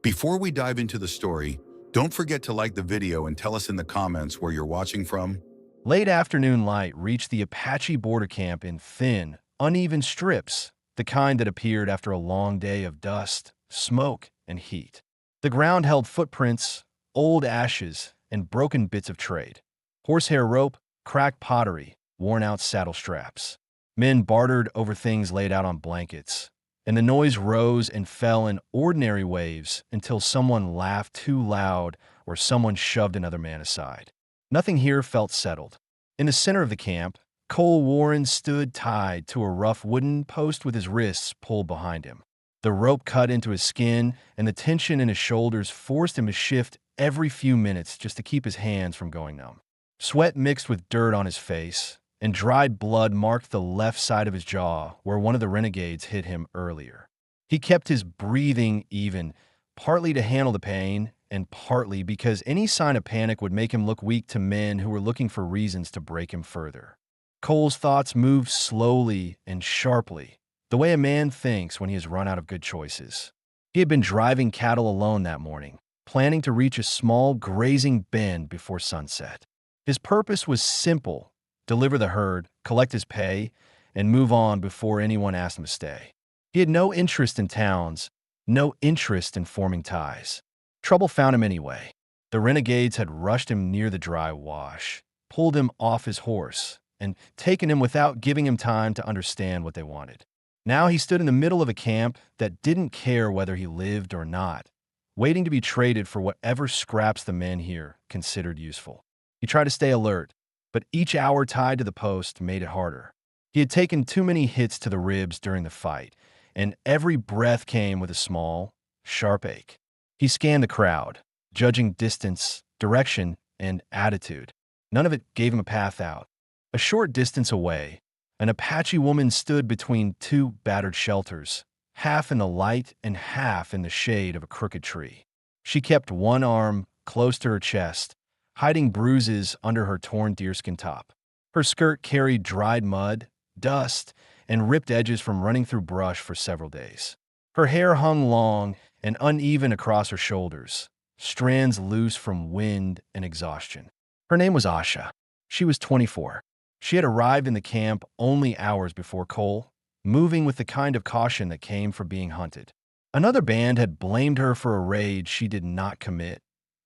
Before we dive into the story, don't forget to like the video and tell us in the comments where you're watching from. Late afternoon light reached the Apache border camp in thin, uneven strips, the kind that appeared after a long day of dust, smoke, and heat. The ground held footprints, old ashes, and broken bits of trade. Horsehair rope, cracked pottery, worn-out saddle straps. Men bartered over things laid out on blankets, and the noise rose and fell in ordinary waves until someone laughed too loud or someone shoved another man aside. Nothing here felt settled. In the center of the camp, Cole Warren stood tied to a rough wooden post with his wrists pulled behind him. The rope cut into his skin, and the tension in his shoulders forced him to shift every few minutes just to keep his hands from going numb. Sweat mixed with dirt on his face, and dried blood marked the left side of his jaw where one of the renegades hit him earlier. He kept his breathing even, partly to handle the pain, and partly because any sign of panic would make him look weak to men who were looking for reasons to break him further. Cole's thoughts moved slowly and sharply, the way a man thinks when he has run out of good choices. He had been driving cattle alone that morning, planning to reach a small grazing bend before sunset. His purpose was simple: deliver the herd, collect his pay, and move on before anyone asked him to stay. He had no interest in towns, no interest in forming ties. Trouble found him anyway. The renegades had rushed him near the dry wash, pulled him off his horse, and taken him without giving him time to understand what they wanted. Now he stood in the middle of a camp that didn't care whether he lived or not, waiting to be traded for whatever scraps the men here considered useful. He tried to stay alert, but each hour tied to the post made it harder. He had taken too many hits to the ribs during the fight, and every breath came with a small, sharp ache. He scanned the crowd, judging distance, direction, and attitude. None of it gave him a path out. A short distance away, an Apache woman stood between two battered shelters, half in the light and half in the shade of a crooked tree. She kept one arm close to her chest, hiding bruises under her torn deerskin top. Her skirt carried dried mud, dust, and ripped edges from running through brush for several days. Her hair hung long and uneven across her shoulders, strands loose from wind and exhaustion. Her name was Asha. She was 24. She had arrived in the camp only hours before Cole, moving with the kind of caution that came from being hunted. Another band had blamed her for a raid she did not commit,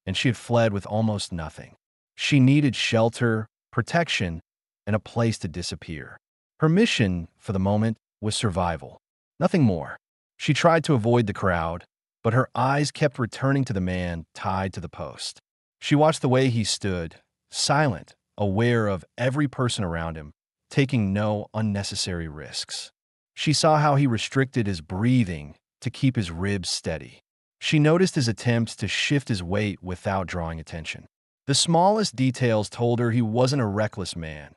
and she had fled with almost nothing. She needed shelter, protection, and a place to disappear. Her mission, for the moment, was survival. Nothing more. She tried to avoid the crowd, but her eyes kept returning to the man tied to the post. She watched the way he stood, silent, aware of every person around him, taking no unnecessary risks. She saw how he restricted his breathing to keep his ribs steady. She noticed his attempts to shift his weight without drawing attention. The smallest details told her he wasn't a reckless man.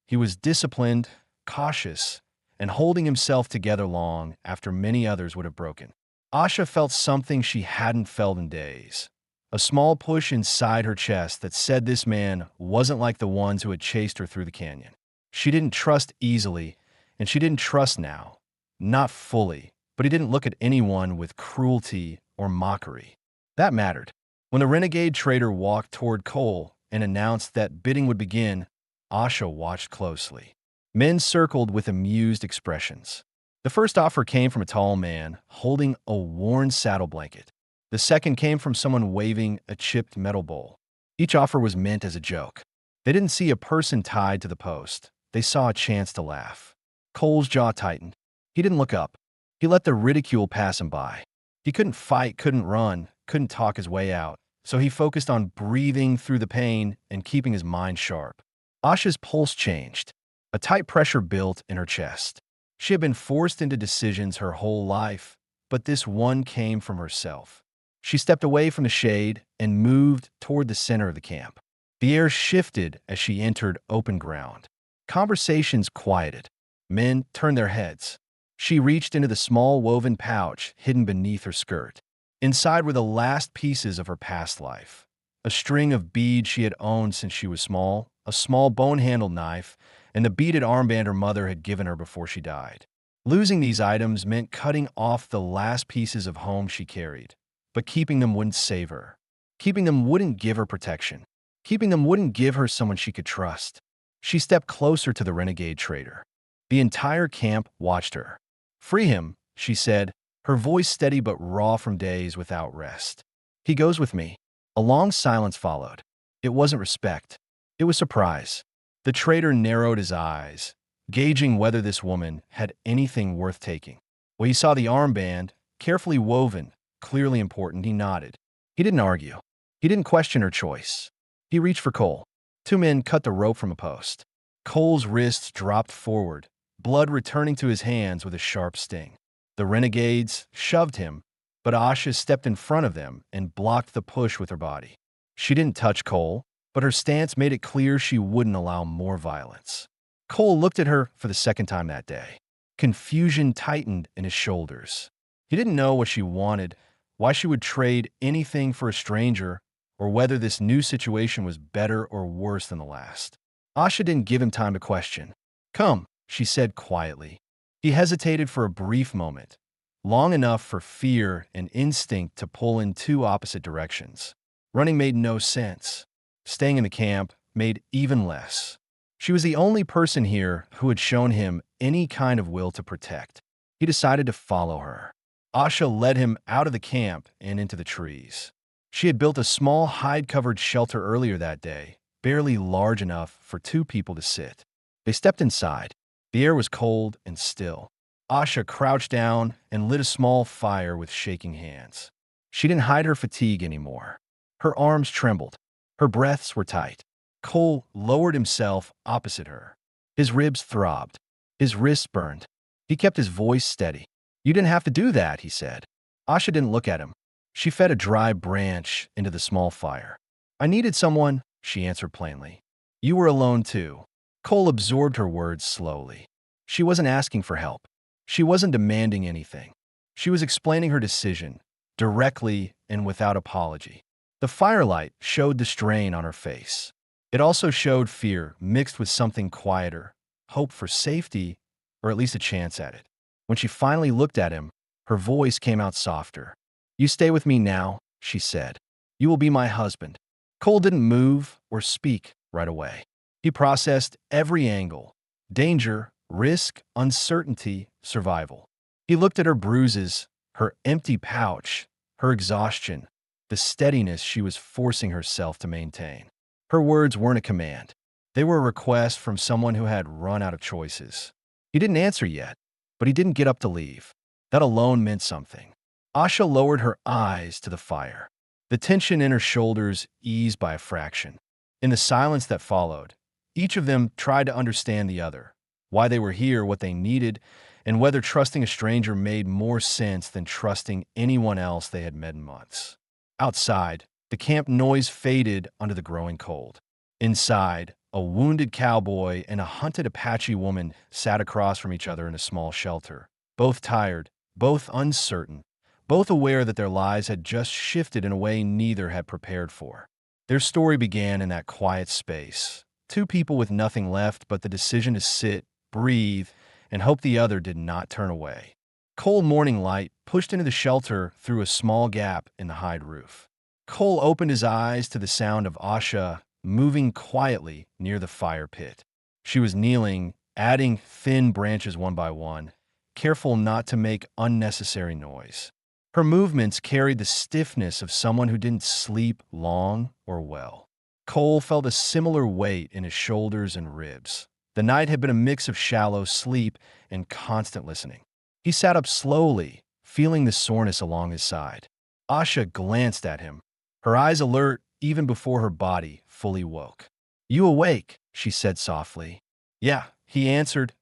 He was disciplined, cautious, and holding himself together long after many others would have broken. Asha felt something she hadn't felt in days. A small push inside her chest that said this man wasn't like the ones who had chased her through the canyon. She didn't trust easily, and she didn't trust now. Not fully, but he didn't look at anyone with cruelty or mockery. That mattered. When the renegade trader walked toward Cole and announced that bidding would begin, Asha watched closely. Men circled with amused expressions. The first offer came from a tall man holding a worn saddle blanket. The second came from someone waving a chipped metal bowl. Each offer was meant as a joke. They didn't see a person tied to the post. They saw a chance to laugh. Cole's jaw tightened. He didn't look up. He let the ridicule pass him by. He couldn't fight, couldn't run, couldn't talk his way out, so he focused on breathing through the pain and keeping his mind sharp. Asha's pulse changed. A tight pressure built in her chest. She had been forced into decisions her whole life, but this one came from herself. She stepped away from the shade and moved toward the center of the camp. The air shifted as she entered open ground. Conversations quieted. Men turned their heads. She reached into the small woven pouch hidden beneath her skirt. Inside were the last pieces of her past life. A string of beads she had owned since she was small, a small bone-handled knife, and the beaded armband her mother had given her before she died. Losing these items meant cutting off the last pieces of home she carried. but keeping them wouldn't save her. Keeping them wouldn't give her protection. Keeping them wouldn't give her someone she could trust. She stepped closer to the renegade trader. The entire camp watched her. "Free him," she said, her voice steady but raw from days without rest. "He goes with me." A long silence followed. It wasn't respect. It was surprise. The trader narrowed his eyes, gauging whether this woman had anything worth taking. When he saw the armband, carefully woven, clearly important, he nodded. He didn't argue. He didn't question her choice. He reached for Cole. Two men cut the rope from a post. Cole's wrists dropped forward, blood returning to his hands with a sharp sting. The renegades shoved him, but Asha stepped in front of them and blocked the push with her body. She didn't touch Cole, but her stance made it clear she wouldn't allow more violence. Cole looked at her for the second time that day. Confusion tightened in his shoulders. He didn't know what she wanted, why she would trade anything for a stranger, or whether this new situation was better or worse than the last. Asha didn't give him time to question. "Come," she said quietly. He hesitated for a brief moment, long enough for fear and instinct to pull in two opposite directions. Running made no sense. Staying in the camp made even less. She was the only person here who had shown him any kind of will to protect. He decided to follow her. Asha led him out of the camp and into the trees. She had built a small hide-covered shelter earlier that day, barely large enough for two people to sit. They stepped inside. The air was cold and still. Asha crouched down and lit a small fire with shaking hands. She didn't hide her fatigue anymore. Her arms trembled. Her breaths were tight. Cole lowered himself opposite her. His ribs throbbed. His wrists burned. He kept his voice steady. "You didn't have to do that," he said. Asha didn't look at him. She fed a dry branch into the small fire. "I needed someone," she answered plainly. "You were alone too." Cole absorbed her words slowly. She wasn't asking for help. She wasn't demanding anything. She was explaining her decision, directly and without apology. The firelight showed the strain on her face. It also showed fear mixed with something quieter, hope for safety, or at least a chance at it. When she finally looked at him, her voice came out softer. "You stay with me now," she said. "You will be my husband." Cole didn't move or speak right away. He processed every angle: danger, risk, uncertainty, survival. He looked at her bruises, her empty pouch, her exhaustion, the steadiness she was forcing herself to maintain. Her words weren't a command. They were a request from someone who had run out of choices. He didn't answer yet, but he didn't get up to leave. That alone meant something. Asha lowered her eyes to the fire. The tension in her shoulders eased by a fraction. In the silence that followed, each of them tried to understand the other, why they were here, what they needed, and whether trusting a stranger made more sense than trusting anyone else they had met in months. Outside, the camp noise faded under the growing cold. Inside, a wounded cowboy and a hunted Apache woman sat across from each other in a small shelter, both tired, both uncertain, both aware that their lives had just shifted in a way neither had prepared for. Their story began in that quiet space. Two people with nothing left but the decision to sit, breathe, and hope the other did not turn away. Cold morning light pushed into the shelter through a small gap in the hide roof. Cole opened his eyes to the sound of Asha moving quietly near the fire pit. She was kneeling, adding thin branches one by one, careful not to make unnecessary noise. Her movements carried the stiffness of someone who didn't sleep long or well. Cole felt a similar weight in his shoulders and ribs. The night had been a mix of shallow sleep and constant listening. He sat up slowly, feeling the soreness along his side. Asha glanced at him, her eyes alert even before her body fully woke. "You awake?" she said softly. "Yeah," he answered,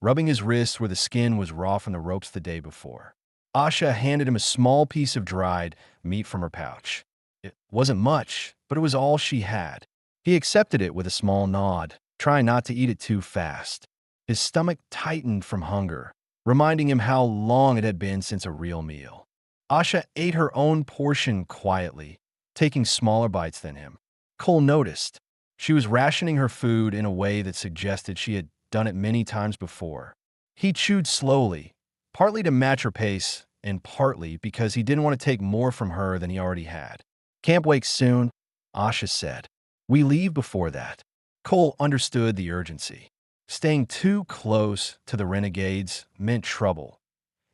rubbing his wrist where the skin was raw from the ropes the day before. Asha handed him a small piece of dried meat from her pouch. It wasn't much, but it was all she had. He accepted it with a small nod, trying not to eat it too fast. His stomach tightened from hunger, reminding him how long it had been since a real meal. Asha ate her own portion quietly, taking smaller bites than him. Cole noticed. She was rationing her food in a way that suggested she had done it many times before. He chewed slowly, partly to match her pace and partly because he didn't want to take more from her than he already had. "Camp wakes soon," Asha said. "We leave before that." Cole understood the urgency. Staying too close to the renegades meant trouble,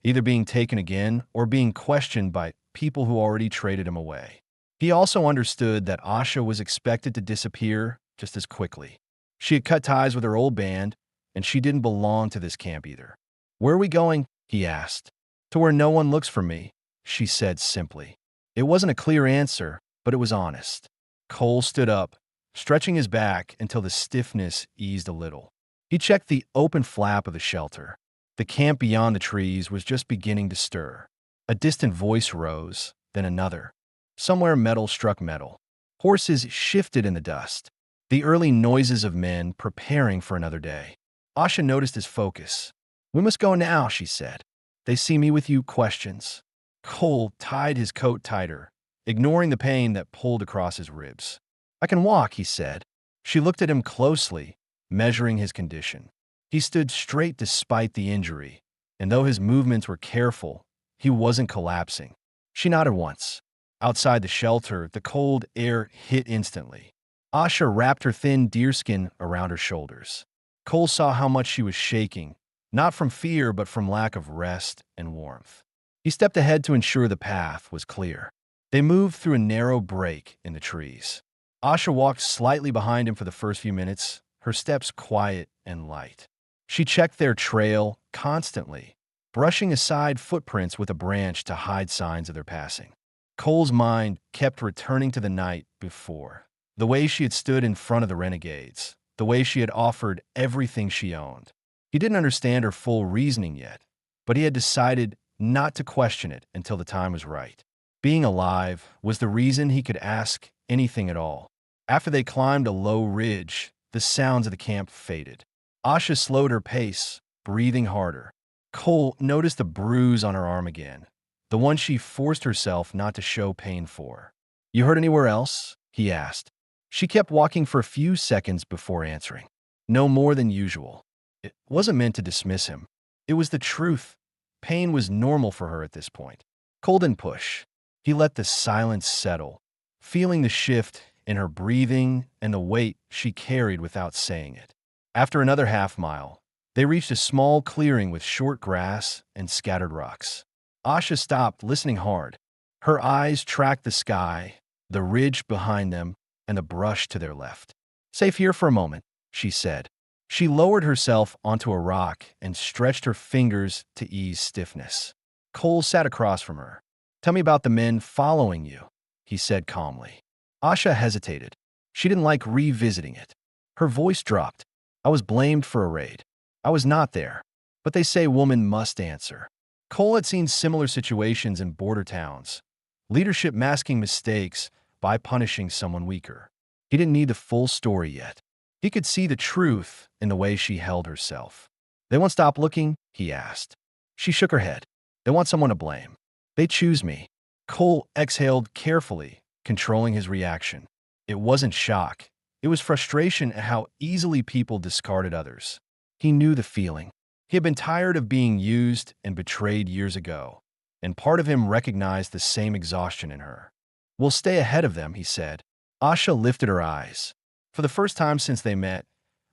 either being taken again or being questioned by people who already traded him away. He also understood that Asha was expected to disappear just as quickly. She had cut ties with her old band, and she didn't belong to this camp either. "Where are we going?" he asked. "To where no one looks for me," she said simply. It wasn't a clear answer, but it was honest. Cole stood up, stretching his back until the stiffness eased a little. He checked the open flap of the shelter. The camp beyond the trees was just beginning to stir. A distant voice rose, then another. Somewhere metal struck metal. Horses shifted in the dust. The early noises of men preparing for another day. Asha noticed his focus. "We must go now," she said. "They see me with you questions." Cole tied his coat tighter, ignoring the pain that pulled across his ribs. "I can walk," he said. She looked at him closely, measuring his condition. He stood straight despite the injury, and though his movements were careful, he wasn't collapsing. She nodded once. Outside the shelter, the cold air hit instantly. Asha wrapped her thin deerskin around her shoulders. Cole saw how much she was shaking, not from fear but from lack of rest and warmth. He stepped ahead to ensure the path was clear. They moved through a narrow break in the trees. Asha walked slightly behind him for the first few minutes, her steps quiet and light. She checked their trail constantly, brushing aside footprints with a branch to hide signs of their passing. Cole's mind kept returning to the night before, the way she had stood in front of the renegades, the way she had offered everything she owned. He didn't understand her full reasoning yet, but he had decided not to question it until the time was right. Being alive was the reason he could ask anything at all. After they climbed a low ridge, the sounds of the camp faded. Asha slowed her pace, breathing harder. Cole noticed a bruise on her arm again, the one she forced herself not to show pain for. "You hurt anywhere else?" he asked. She kept walking for a few seconds before answering. "No more than usual." It wasn't meant to dismiss him. It was the truth. Pain was normal for her at this point. Cole didn't push. He let the silence settle, feeling the shift in her breathing and the weight she carried without saying it. After another half-mile, they reached a small clearing with short grass and scattered rocks. Asha stopped, listening hard. Her eyes tracked the sky, the ridge behind them, and the brush to their left. "Safe here for a moment," she said. She lowered herself onto a rock and stretched her fingers to ease stiffness. Cole sat across from her. "Tell me about the men following you," he said calmly. Asha hesitated. She didn't like revisiting it. Her voice dropped. "I was blamed for a raid. I was not there. But they say women must answer." Cole had seen similar situations in border towns. Leadership masking mistakes by punishing someone weaker. He didn't need the full story yet. He could see the truth in the way she held herself. "They won't stop looking?" he asked. She shook her head. "They want someone to blame. They choose me." Cole exhaled carefully, controlling his reaction. It wasn't shock. It was frustration at how easily people discarded others. He knew the feeling. He had been tired of being used and betrayed years ago, and part of him recognized the same exhaustion in her. "We'll stay ahead of them," he said. Asha lifted her eyes. For the first time since they met,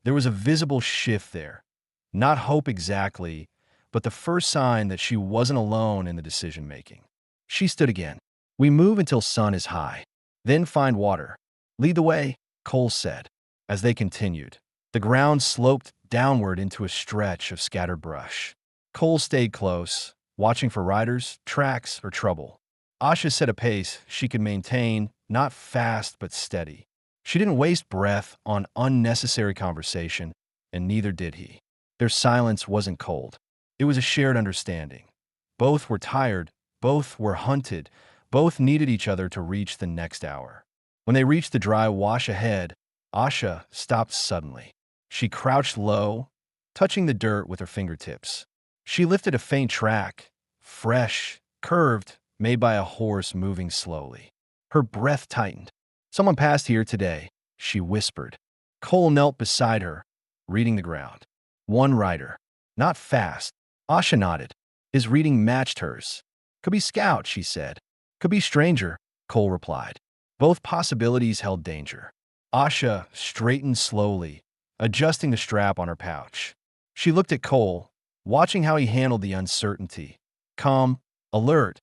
there was a visible shift there. Not hope exactly, but the first sign that she wasn't alone in the decision-making. She stood again. "We move until sun is high. Then find water. Lead the way," Cole said. As they continued, the ground sloped downward into a stretch of scattered brush. Cole stayed close, watching for riders, tracks, or trouble. Asha set a pace she could maintain, not fast but steady. She didn't waste breath on unnecessary conversation, and neither did he. Their silence wasn't cold. It was a shared understanding. Both were tired, both were hunted, both needed each other to reach the next hour. When they reached the dry wash ahead, Asha stopped suddenly. She crouched low, touching the dirt with her fingertips. She lifted a faint track, fresh, curved, made by a horse moving slowly. Her breath tightened. "Someone passed here today," she whispered. Cole knelt beside her, reading the ground. "One rider. Not fast." Asha nodded. His reading matched hers. Could be scout, she said. Could be stranger, Cole replied. Both possibilities held danger. Asha straightened slowly, adjusting the strap on her pouch. She looked at Cole, watching how he handled the uncertainty. Calm, alert,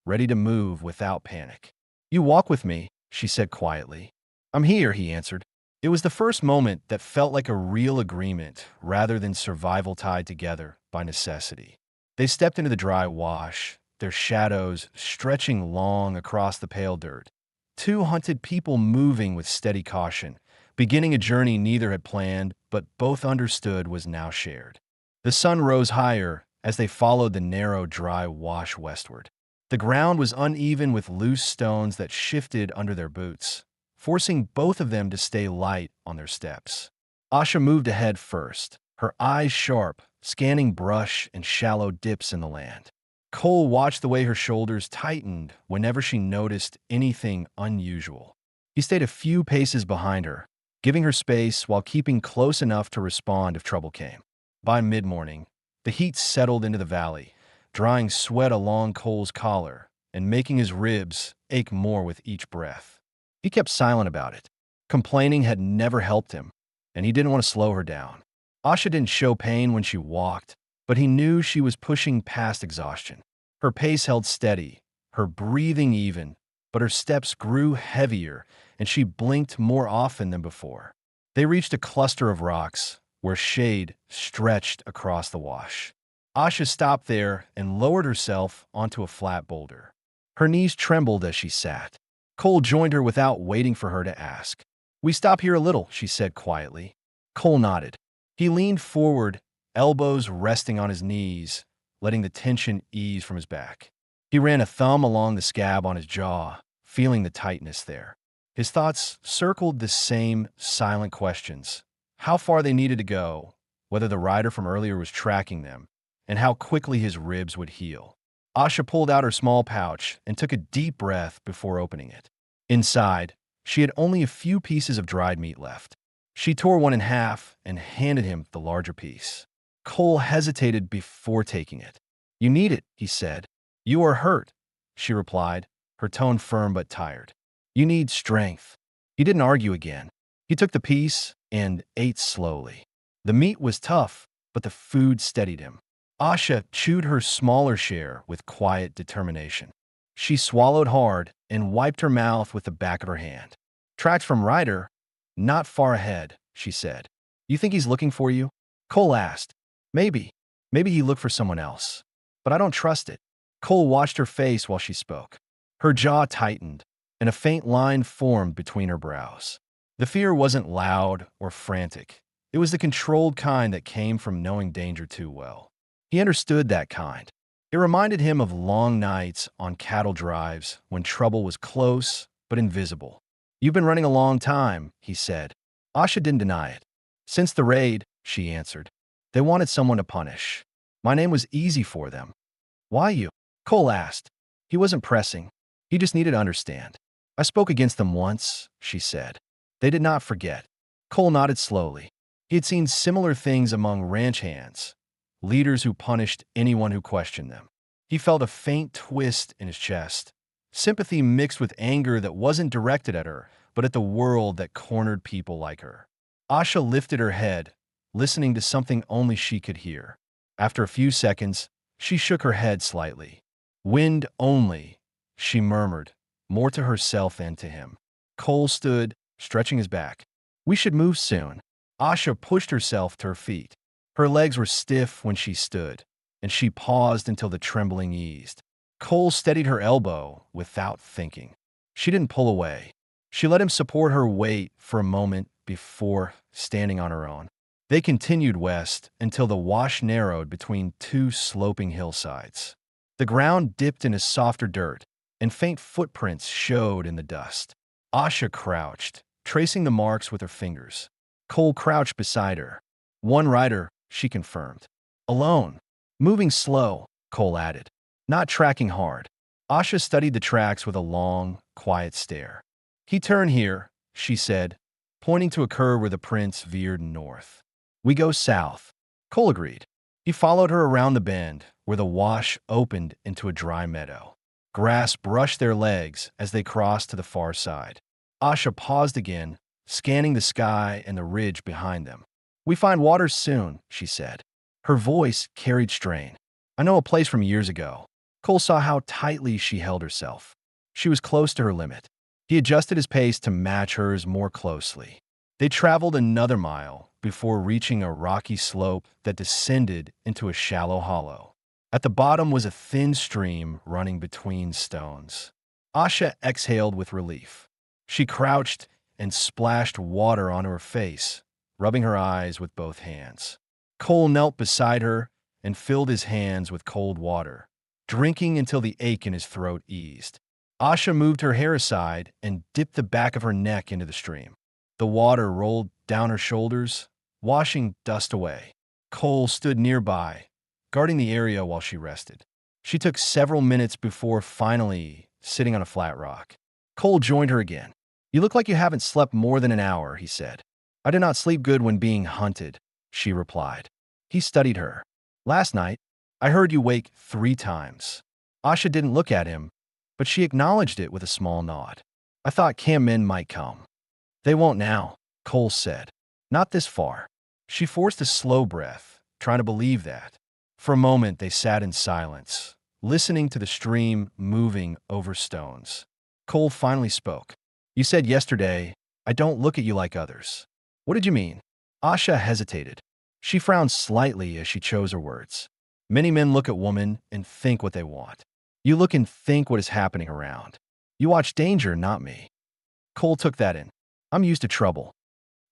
ready to move without panic. You walk with me, she said quietly. I'm here, he answered. It was the first moment that felt like a real agreement rather than survival tied together by necessity. They stepped into the dry wash, their shadows stretching long across the pale dirt. Two hunted people moving with steady caution, beginning a journey neither had planned, but both understood was now shared. The sun rose higher as they followed the narrow, dry wash westward. The ground was uneven with loose stones that shifted under their boots, forcing both of them to stay light on their steps. Asha moved ahead first, her eyes sharp, scanning brush and shallow dips in the land. Cole watched the way her shoulders tightened whenever she noticed anything unusual. He stayed a few paces behind her, giving her space while keeping close enough to respond if trouble came. By mid-morning, the heat settled into the valley, drying sweat along Cole's collar and making his ribs ache more with each breath. He kept silent about it. Complaining had never helped him, and he didn't want to slow her down. Asha didn't show pain when she walked, but he knew she was pushing past exhaustion. Her pace held steady, her breathing even, but her steps grew heavier, and she blinked more often than before. They reached a cluster of rocks where shade stretched across the wash. Asha stopped there and lowered herself onto a flat boulder. Her knees trembled as she sat. Cole joined her without waiting for her to ask. We stop here a little, she said quietly. Cole nodded. He leaned forward, elbows resting on his knees, letting the tension ease from his back. He ran a thumb along the scab on his jaw, feeling the tightness there. His thoughts circled the same silent questions: how far they needed to go, whether the rider from earlier was tracking them, and how quickly his ribs would heal. Asha pulled out her small pouch and took a deep breath before opening it. Inside, she had only a few pieces of dried meat left. She tore one in half and handed him the larger piece. Cole hesitated before taking it. You need it, he said. You are hurt, she replied, her tone firm but tired. You need strength. He didn't argue again. He took the piece and ate slowly. The meat was tough, but the food steadied him. Asha chewed her smaller share with quiet determination. She swallowed hard and wiped her mouth with the back of her hand. Tracks from Ryder? Not far ahead, she said. You think he's looking for you? Cole asked. Maybe. Maybe he looked for someone else. But I don't trust it. Cole watched her face while she spoke. Her jaw tightened, and a faint line formed between her brows. The fear wasn't loud or frantic. It was the controlled kind that came from knowing danger too well. He understood that kind. It reminded him of long nights on cattle drives when trouble was close but invisible. You've been running a long time, he said. Asha didn't deny it. Since the raid, she answered. They wanted someone to punish. My name was easy for them. Why you? Cole asked. He wasn't pressing. He just needed to understand. I spoke against them once, she said. They did not forget. Cole nodded slowly. He had seen similar things among ranch hands, leaders who punished anyone who questioned them. He felt a faint twist in his chest, sympathy mixed with anger that wasn't directed at her, but at the world that cornered people like her. Asha lifted her head, listening to something only she could hear. After a few seconds, she shook her head slightly. Wind only, she murmured, more to herself than to him. Cole stood, stretching his back. We should move soon. Asha pushed herself to her feet. Her legs were stiff when she stood, and she paused until the trembling eased. Cole steadied her elbow without thinking. She didn't pull away. She let him support her weight for a moment before standing on her own. They continued west until the wash narrowed between two sloping hillsides. The ground dipped into softer dirt, and faint footprints showed in the dust. Asha crouched, tracing the marks with her fingers. Cole crouched beside her. One rider, she confirmed. Alone. Moving slow, Cole added. Not tracking hard. Asha studied the tracks with a long, quiet stare. He turned here, she said, pointing to a curve where the prints veered north. We go south. Cole agreed. He followed her around the bend, where the wash opened into a dry meadow. Grass brushed their legs as they crossed to the far side. Asha paused again, scanning the sky and the ridge behind them. "We find water soon," she said. Her voice carried strain. "I know a place from years ago." Cole saw how tightly she held herself. She was close to her limit. He adjusted his pace to match hers more closely. They traveled another mile before reaching a rocky slope that descended into a shallow hollow. At the bottom was a thin stream running between stones. Asha exhaled with relief. She crouched and splashed water onto her face, rubbing her eyes with both hands. Cole knelt beside her and filled his hands with cold water, drinking until the ache in his throat eased. Asha moved her hair aside and dipped the back of her neck into the stream. The water rolled down her shoulders, washing dust away. Cole stood nearby, guarding the area while she rested. She took several minutes before finally sitting on a flat rock. Cole joined her again. "You look like you haven't slept more than an hour," he said. "I did not sleep good when being hunted," she replied. He studied her. "Last night, I heard you wake 3 times." Asha didn't look at him, but she acknowledged it with a small nod. "I thought camp men might come." "They won't now," Cole said. "Not this far." She forced a slow breath, trying to believe that. For a moment, they sat in silence, listening to the stream moving over stones. Cole finally spoke. "You said yesterday, I don't look at you like others. What did you mean?" Asha hesitated. She frowned slightly as she chose her words. "Many men look at women and think what they want. You look and think what is happening around. You watch danger, not me." Cole took that in. "I'm used to trouble.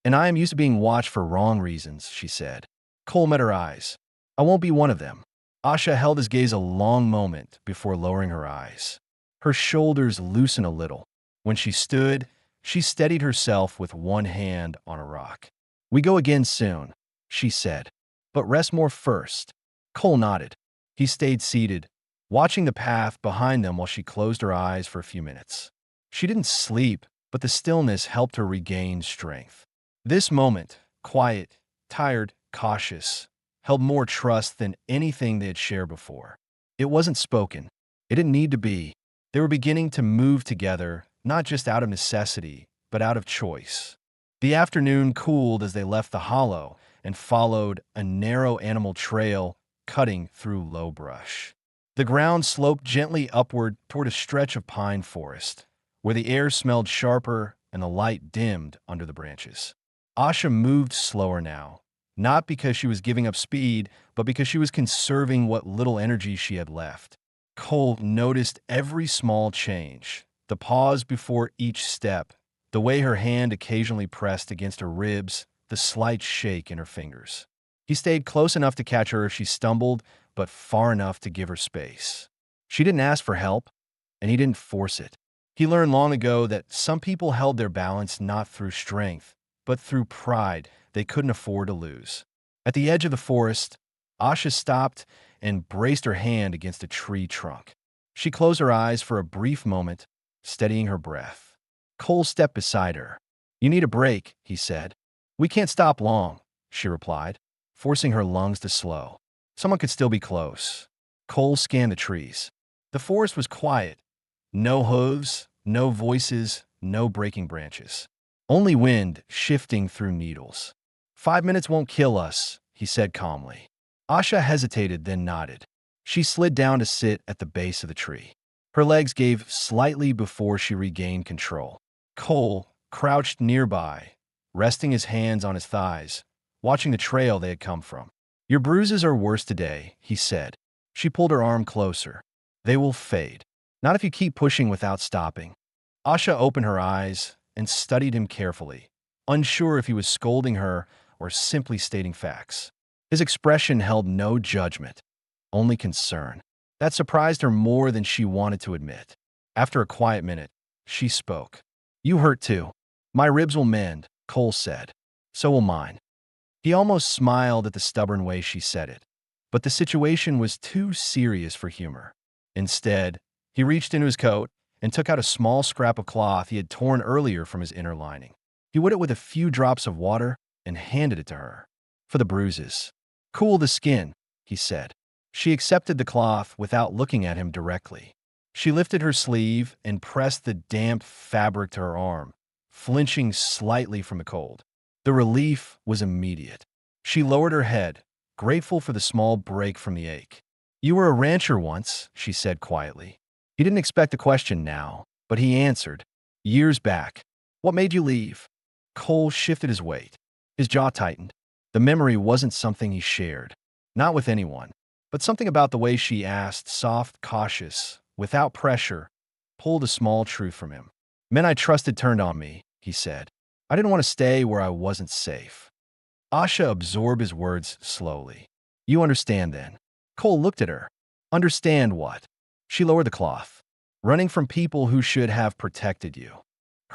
And I am used to being watched for wrong reasons," she said. Cole met her eyes. "I won't be one of them." Asha held his gaze a long moment before lowering her eyes. Her shoulders loosened a little. When she stood, she steadied herself with one hand on a rock. "We go again soon," she said. "But rest more first." Cole nodded. He stayed seated, watching the path behind them while she closed her eyes for a few minutes. She didn't sleep, but the stillness helped her regain strength. This moment, quiet, tired, cautious, held more trust than anything they had shared before. It wasn't spoken. It didn't need to be. They were beginning to move together, not just out of necessity, but out of choice. The afternoon cooled as they left the hollow and followed a narrow animal trail cutting through low brush. The ground sloped gently upward toward a stretch of pine forest, where the air smelled sharper and the light dimmed under the branches. Asha moved slower now, not because she was giving up speed, but because she was conserving what little energy she had left. Cole noticed every small change, the pause before each step, the way her hand occasionally pressed against her ribs, the slight shake in her fingers. He stayed close enough to catch her if she stumbled, but far enough to give her space. She didn't ask for help, and he didn't force it. He learned long ago that some people held their balance not through strength, but through pride they couldn't afford to lose. At the edge of the forest, Asha stopped and braced her hand against a tree trunk. She closed her eyes for a brief moment, steadying her breath. Cole stepped beside her. "You need a break," he said. "We can't stop long," she replied, forcing her lungs to slow. Someone could still be close. Cole scanned the trees. The forest was quiet. No hooves, no voices, no breaking branches. Only wind shifting through needles. "5 minutes won't kill us," he said calmly. Asha hesitated, then nodded. She slid down to sit at the base of the tree. Her legs gave slightly before she regained control. Cole crouched nearby, resting his hands on his thighs, watching the trail they had come from. "Your bruises are worse today," he said. She pulled her arm closer. "They will fade. Not if you keep pushing without stopping." Asha opened her eyes and studied him carefully, unsure if he was scolding her or simply stating facts. His expression held no judgment, only concern. That surprised her more than she wanted to admit. After a quiet minute, she spoke. "You hurt too." "My ribs will mend," Cole said. "So will mine." He almost smiled at the stubborn way she said it, but the situation was too serious for humor. Instead, he reached into his coat and took out a small scrap of cloth he had torn earlier from his inner lining. He wet it with a few drops of water and handed it to her. "For the bruises. Cool the skin," he he said. She accepted the cloth without looking at him directly. She lifted her sleeve and pressed the damp fabric to her arm, flinching slightly from the cold. The relief was immediate. She lowered her head, grateful for the small break from the ache. "You were a rancher once," she said quietly. He didn't expect a question now, but he answered, "Years back." "What made you leave?" Cole shifted his weight. His jaw tightened. The memory wasn't something he shared. Not with anyone. But something about the way she asked, soft, cautious, without pressure, pulled a small truth from him. "Men I trusted turned on me," he said. "I didn't want to stay where I wasn't safe." Asha absorbed his words slowly. "You understand then." Cole looked at her. "Understand what?" She lowered the cloth. "Running from people who should have protected you."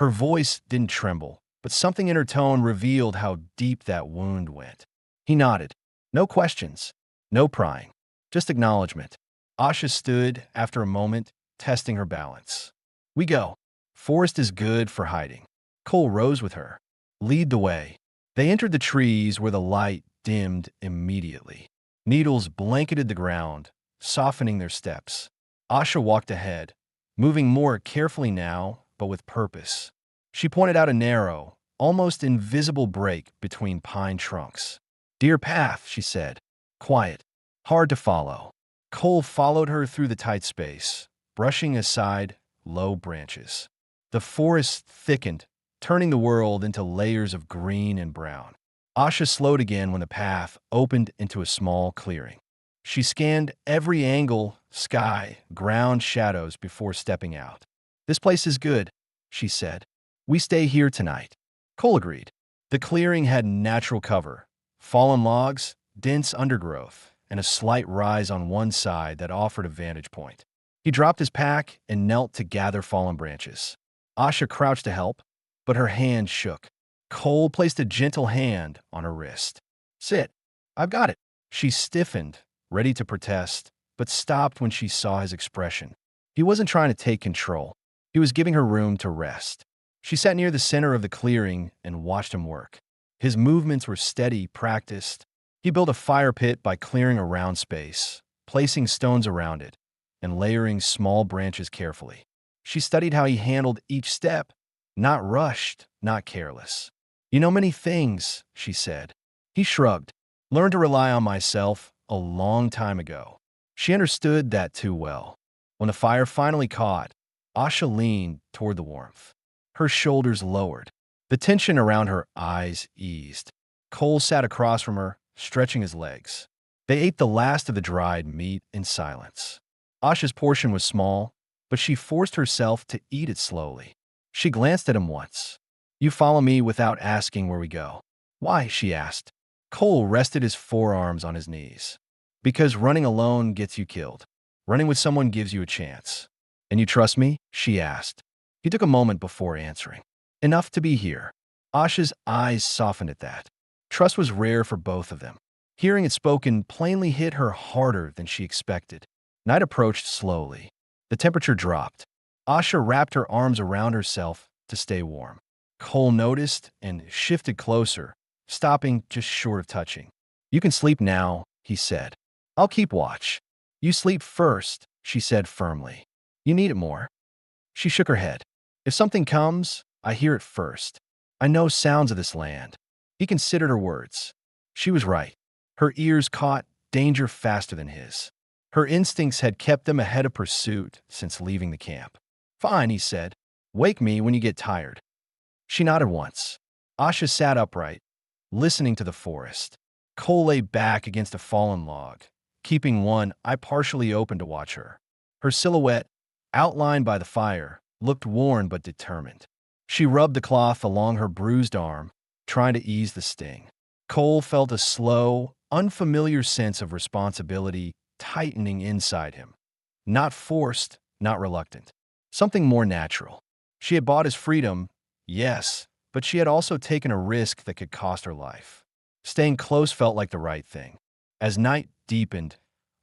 Her voice didn't tremble, but something in her tone revealed how deep that wound went. He nodded. No questions. No prying. Just acknowledgement. Asha stood, after a moment, testing her balance. "We go. Forest is good for hiding." Cole rose with her. "Lead the way." They entered the trees where the light dimmed immediately. Needles blanketed the ground, softening their steps. Asha walked ahead, moving more carefully now, but with purpose. She pointed out a narrow, almost invisible break between pine trunks. "Deer path," she said. "Quiet. Hard to follow." Cole followed her through the tight space, brushing aside low branches. The forest thickened, turning the world into layers of green and brown. Asha slowed again when the path opened into a small clearing. She scanned every angle, sky, ground, shadows before stepping out. "This place is good," she said. "We stay here tonight." Cole agreed. The clearing had natural cover, fallen logs, dense undergrowth, and a slight rise on one side that offered a vantage point. He dropped his pack and knelt to gather fallen branches. Asha crouched to help, but her hand shook. Cole placed a gentle hand on her wrist. "Sit. I've got it." She stiffened, ready to protest, but stopped when she saw his expression. He wasn't trying to take control. He was giving her room to rest. She sat near the center of the clearing and watched him work. His movements were steady, practiced. He built a fire pit by clearing a round space, placing stones around it, and layering small branches carefully. She studied how he handled each step, not rushed, not careless. "You know many things," she said. He shrugged. "Learned to rely on myself a long time ago." She understood that too well. When the fire finally caught, Asha leaned toward the warmth. Her shoulders lowered. The tension around her eyes eased. Cole sat across from her, stretching his legs. They ate the last of the dried meat in silence. Asha's portion was small, but she forced herself to eat it slowly. She glanced at him once. "You follow me without asking where we go." "Why?" she asked. Cole rested his forearms on his knees. "Because running alone gets you killed. Running with someone gives you a chance." "And you trust me?" she asked. He took a moment before answering. "Enough to be here." Asha's eyes softened at that. Trust was rare for both of them. Hearing it spoken plainly hit her harder than she expected. Night approached slowly. The temperature dropped. Asha wrapped her arms around herself to stay warm. Cole noticed and shifted closer, stopping just short of touching. "You can sleep now," he said. "I'll keep watch." "You sleep first," she said firmly. "You need it more." She shook her head. "If something comes, I hear it first. I know sounds of this land." He considered her words. She was right. Her ears caught danger faster than his. Her instincts had kept them ahead of pursuit since leaving the camp. "Fine," he said. "Wake me when you get tired." She nodded once. Asha sat upright, listening to the forest. Cole lay back against a fallen log, keeping one eye partially open to watch her. Her silhouette, outlined by the fire, looked worn but determined. She rubbed the cloth along her bruised arm, trying to ease the sting. Cole felt a slow, unfamiliar sense of responsibility tightening inside him. Not forced, not reluctant. Something more natural. She had bought his freedom, yes, but she had also taken a risk that could cost her life. Staying close felt like the right thing. As night deepened,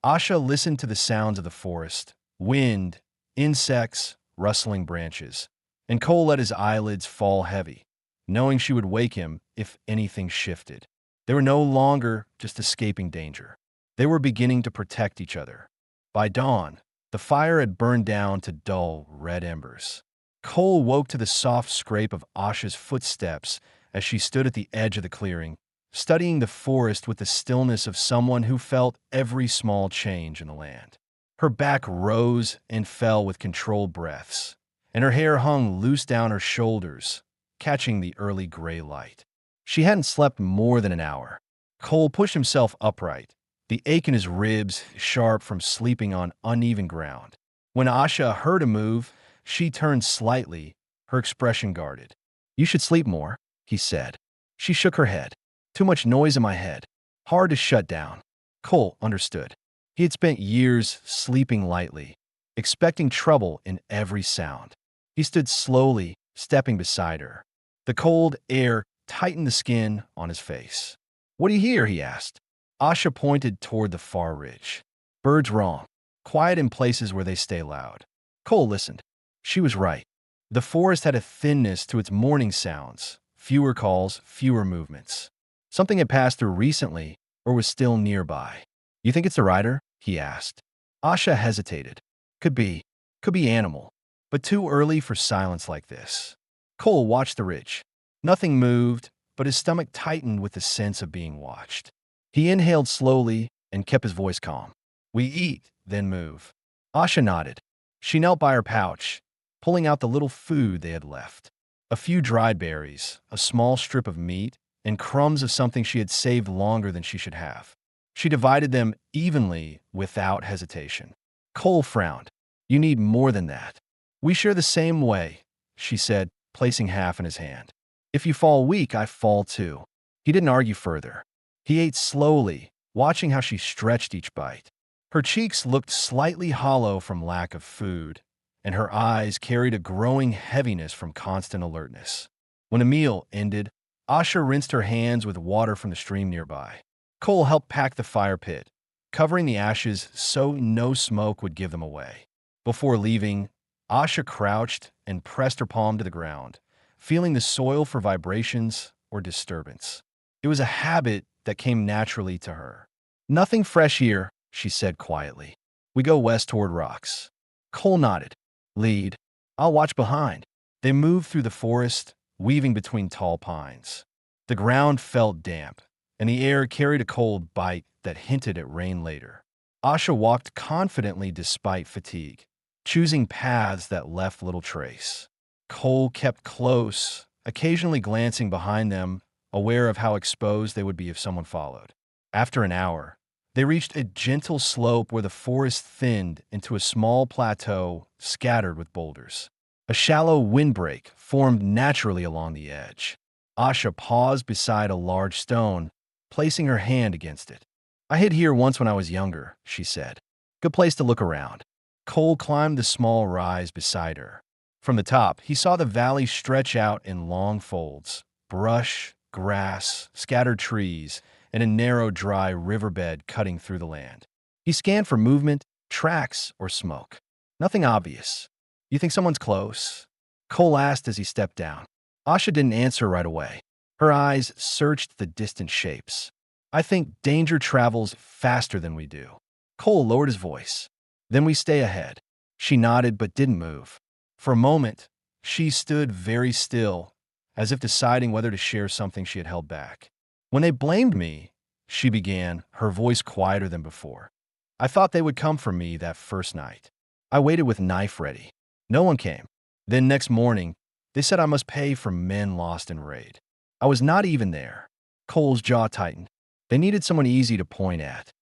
Asha listened to the sounds of the forest, wind, insects, rustling branches, and Cole let his eyelids fall heavy, knowing she would wake him if anything shifted. They were no longer just escaping danger. They were beginning to protect each other. By dawn, the fire had burned down to dull red embers. Cole woke to the soft scrape of Asha's footsteps as she stood at the edge of the clearing, studying the forest with the stillness of someone who felt every small change in the land. Her back rose and fell with controlled breaths, and her hair hung loose down her shoulders, catching the early gray light. She hadn't slept more than an hour. Cole pushed himself upright, the ache in his ribs sharp from sleeping on uneven ground. When Asha heard a move, she turned slightly, her expression guarded. "You should sleep more," he said. She shook her head. "Too much noise in my head. Hard to shut down." Cole understood. He had spent years sleeping lightly, expecting trouble in every sound. He stood slowly, stepping beside her. The cold air tightened the skin on his face. "What do you hear?" he asked. Asha pointed toward the far ridge. "Birds wrong. Quiet in places where they stay loud." Cole listened. She was right. The forest had a thinness to its morning sounds, fewer calls, fewer movements. Something had passed through recently or was still nearby. "You think it's a rider?" he asked. Asha hesitated. Could be animal, but too early for silence like this. Cole watched the ridge. Nothing moved, but his stomach tightened with the sense of being watched. He inhaled slowly and kept his voice calm. "We eat, then move." Asha nodded. She knelt by her pouch, pulling out the little food they had left. A few dried berries, a small strip of meat, and crumbs of something she had saved longer than she should have. She divided them evenly without hesitation. Cole frowned. "You need more than that." "We share the same way," she said, placing half in his hand. "If you fall weak, I fall too." He didn't argue further. He ate slowly, watching how she stretched each bite. Her cheeks looked slightly hollow from lack of food, and her eyes carried a growing heaviness from constant alertness. When a meal ended, Asha rinsed her hands with water from the stream nearby. Cole helped pack the fire pit, covering the ashes so no smoke would give them away. Before leaving, Asha crouched and pressed her palm to the ground, feeling the soil for vibrations or disturbance. It was a habit that came naturally to her. "Nothing fresh here," she said quietly. "We go west toward rocks." Cole nodded. "Lead. I'll watch behind." They moved through the forest, weaving between tall pines. The ground felt damp, and the air carried a cold bite that hinted at rain later. Asha walked confidently despite fatigue, choosing paths that left little trace. Cole kept close, occasionally glancing behind them, aware of how exposed they would be if someone followed. After an hour, they reached a gentle slope where the forest thinned into a small plateau scattered with boulders. A shallow windbreak formed naturally along the edge. Asha paused beside a large stone, placing her hand against it. "I hid here once when I was younger," she said. "Good place to look around." Cole climbed the small rise beside her. From the top, he saw the valley stretch out in long folds: brush, grass, scattered trees, and a narrow, dry riverbed cutting through the land. He scanned for movement, tracks, or smoke. Nothing obvious. "You think someone's close?" Cole asked as he stepped down. Asha didn't answer right away. Her eyes searched the distant shapes. "I think danger travels faster than we do." Cole lowered his voice. "Then we stay ahead." She nodded but didn't move. For a moment, she stood very still, as if deciding whether to share something she had held back. "When they blamed me," she began, her voice quieter than before, "I thought they would come for me that first night. I waited with knife ready. No one came. Then next morning, they said I must pay for men lost in raid. I was not even there." Cole's jaw tightened. They needed someone easy to point at.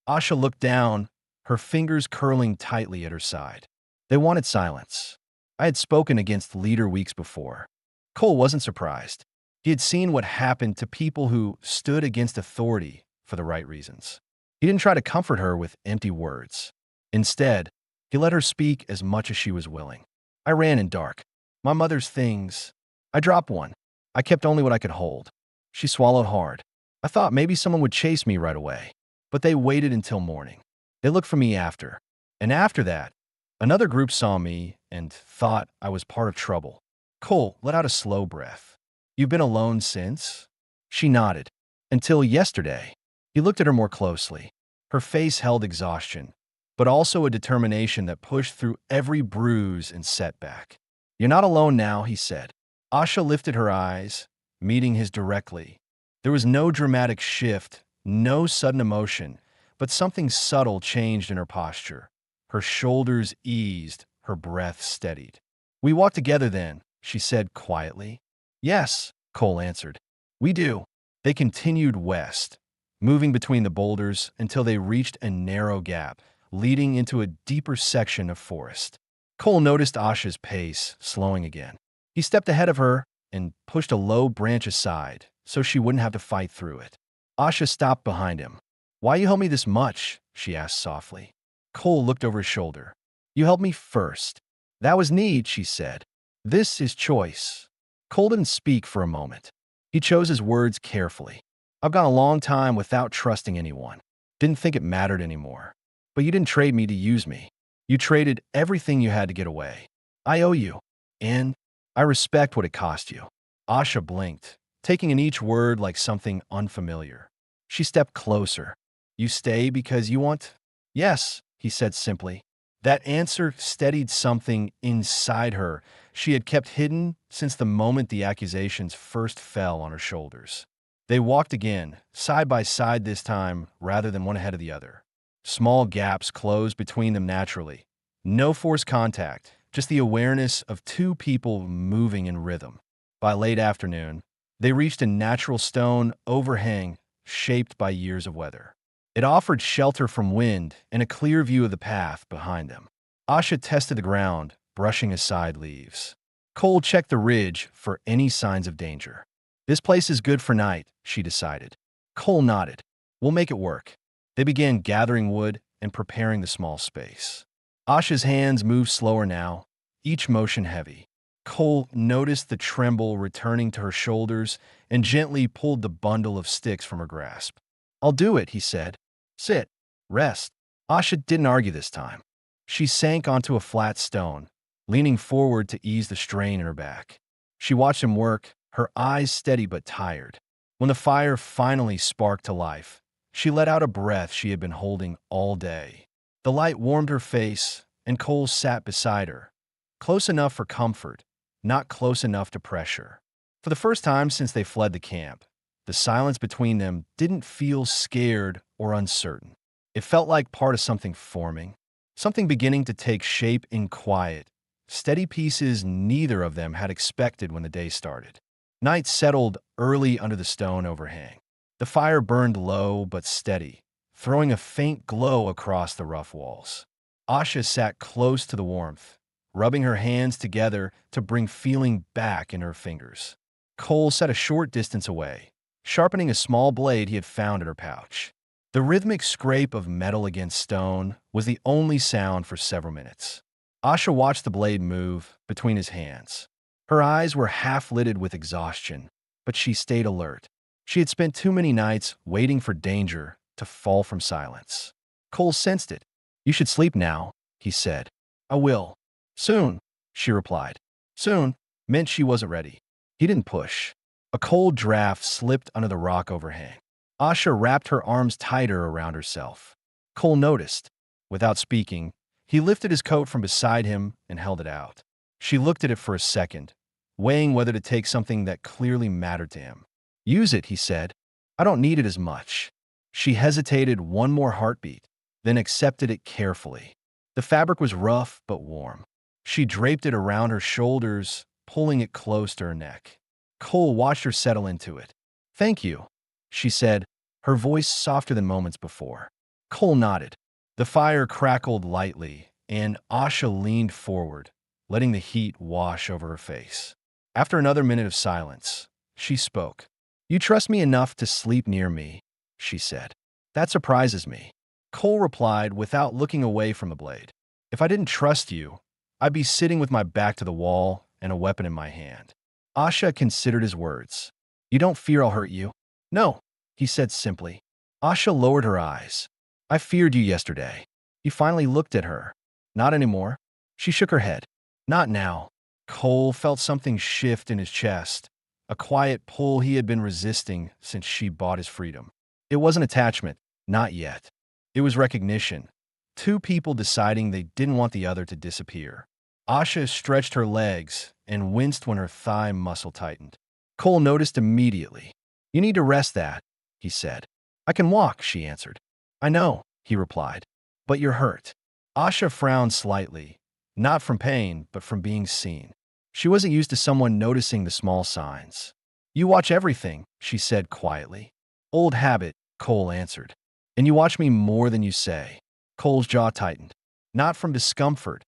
Asha looked down, her fingers curling tightly at her side. "They wanted silence. I had spoken against leader weeks before." Cole wasn't surprised. He had seen what happened to people who stood against authority for the right reasons. He didn't try to comfort her with empty words. Instead, he let her speak as much as she was willing. "I ran in dark. My mother's things. I dropped one. I kept only what I could hold." She swallowed hard. "I thought maybe someone would chase me right away. But they waited until morning. They looked for me after. And after that, another group saw me and thought I was part of trouble." Cole let out a slow breath. "You've been alone since?" She nodded. "Until yesterday." He looked at her more closely. Her face held exhaustion, but also a determination that pushed through every bruise and setback. "You're not alone now," he said. Asha lifted her eyes, meeting his directly. There was no dramatic shift, no sudden emotion, but something subtle changed in her posture. Her shoulders eased, her breath steadied. "We walk together then," she said quietly. "Yes," Cole answered. "We do." They continued west, moving between the boulders until they reached a narrow gap, leading into a deeper section of forest. Cole noticed Asha's pace slowing again. He stepped ahead of her and pushed a low branch aside so she wouldn't have to fight through it. Asha stopped behind him. "Why you help me this much?" she asked softly. Cole looked over his shoulder. "You helped me first." "That was need," she said. "This is choice." Cole didn't speak for a moment. He chose his words carefully. "I've gone a long time without trusting anyone. Didn't think it mattered anymore. But you didn't trade me to use me. You traded everything you had to get away. I owe you. And I respect what it cost you." Asha blinked, taking in each word like something unfamiliar. She stepped closer. "You stay because you want?" "Yes," he said simply. That answer steadied something inside her she had kept hidden since the moment the accusations first fell on her shoulders. They walked again, side by side this time rather than one ahead of the other. Small gaps closed between them naturally. No forced contact, just the awareness of two people moving in rhythm. By late afternoon, they reached a natural stone overhang shaped by years of weather. It offered shelter from wind and a clear view of the path behind them. Asha tested the ground, brushing aside leaves. Cole checked the ridge for any signs of danger. "This place is good for night," she decided. Cole nodded. "We'll make it work." They began gathering wood and preparing the small space. Asha's hands moved slower now, each motion heavy. Cole noticed the tremble returning to her shoulders and gently pulled the bundle of sticks from her grasp. "I'll do it," he said. "Sit. Rest." Asha didn't argue this time. She sank onto a flat stone, leaning forward to ease the strain in her back. She watched him work, her eyes steady but tired. When the fire finally sparked to life, she let out a breath she had been holding all day. The light warmed her face, and Cole sat beside her, close enough for comfort, not close enough to pressure. For the first time since they fled the camp, the silence between them didn't feel scared or uncertain. It felt like part of something forming, something beginning to take shape in quiet, steady pieces neither of them had expected when the day started. Night settled early under the stone overhang. The fire burned low but steady, throwing a faint glow across the rough walls. Asha sat close to the warmth, rubbing her hands together to bring feeling back in her fingers. Cole sat a short distance away, sharpening a small blade he had found in her pouch. The rhythmic scrape of metal against stone was the only sound for several minutes. Asha watched the blade move between his hands. Her eyes were half-lidded with exhaustion, but she stayed alert. She had spent too many nights waiting for danger to fall from silence. Cole sensed it. "You should sleep now," he said. "I will." "Soon," she replied. Soon meant she wasn't ready. He didn't push. A cold draft slipped under the rock overhang. Asha wrapped her arms tighter around herself. Cole noticed. Without speaking, he lifted his coat from beside him and held it out. She looked at it for a second, weighing whether to take something that clearly mattered to him. "Use it," he said. "I don't need it as much." She hesitated one more heartbeat, then accepted it carefully. The fabric was rough but warm. She draped it around her shoulders, pulling it close to her neck. Cole watched her settle into it. "Thank you," she said, her voice softer than moments before. Cole nodded. The fire crackled lightly, and Asha leaned forward, letting the heat wash over her face. After another minute of silence, she spoke. "You trust me enough to sleep near me," she said. "That surprises me." Cole replied without looking away from the blade. "If I didn't trust you, I'd be sitting with my back to the wall and a weapon in my hand." Asha considered his words. "You don't fear I'll hurt you?" "No," he said simply. Asha lowered her eyes. "I feared you yesterday." He finally looked at her. "Not anymore." She shook her head. "Not now." Cole felt something shift in his chest, a quiet pull he had been resisting since she bought his freedom. It wasn't attachment, not yet. It was recognition. Two people deciding they didn't want the other to disappear. Asha stretched her legs and winced when her thigh muscle tightened. Cole noticed immediately. "You need to rest that," he said. "I can walk," she answered. "I know," he replied. "But you're hurt." Asha frowned slightly, not from pain, but from being seen. She wasn't used to someone noticing the small signs. "You watch everything," she said quietly. "Old habit," Cole answered. "And you watch me more than you say." Cole's jaw tightened. Not from discomfort,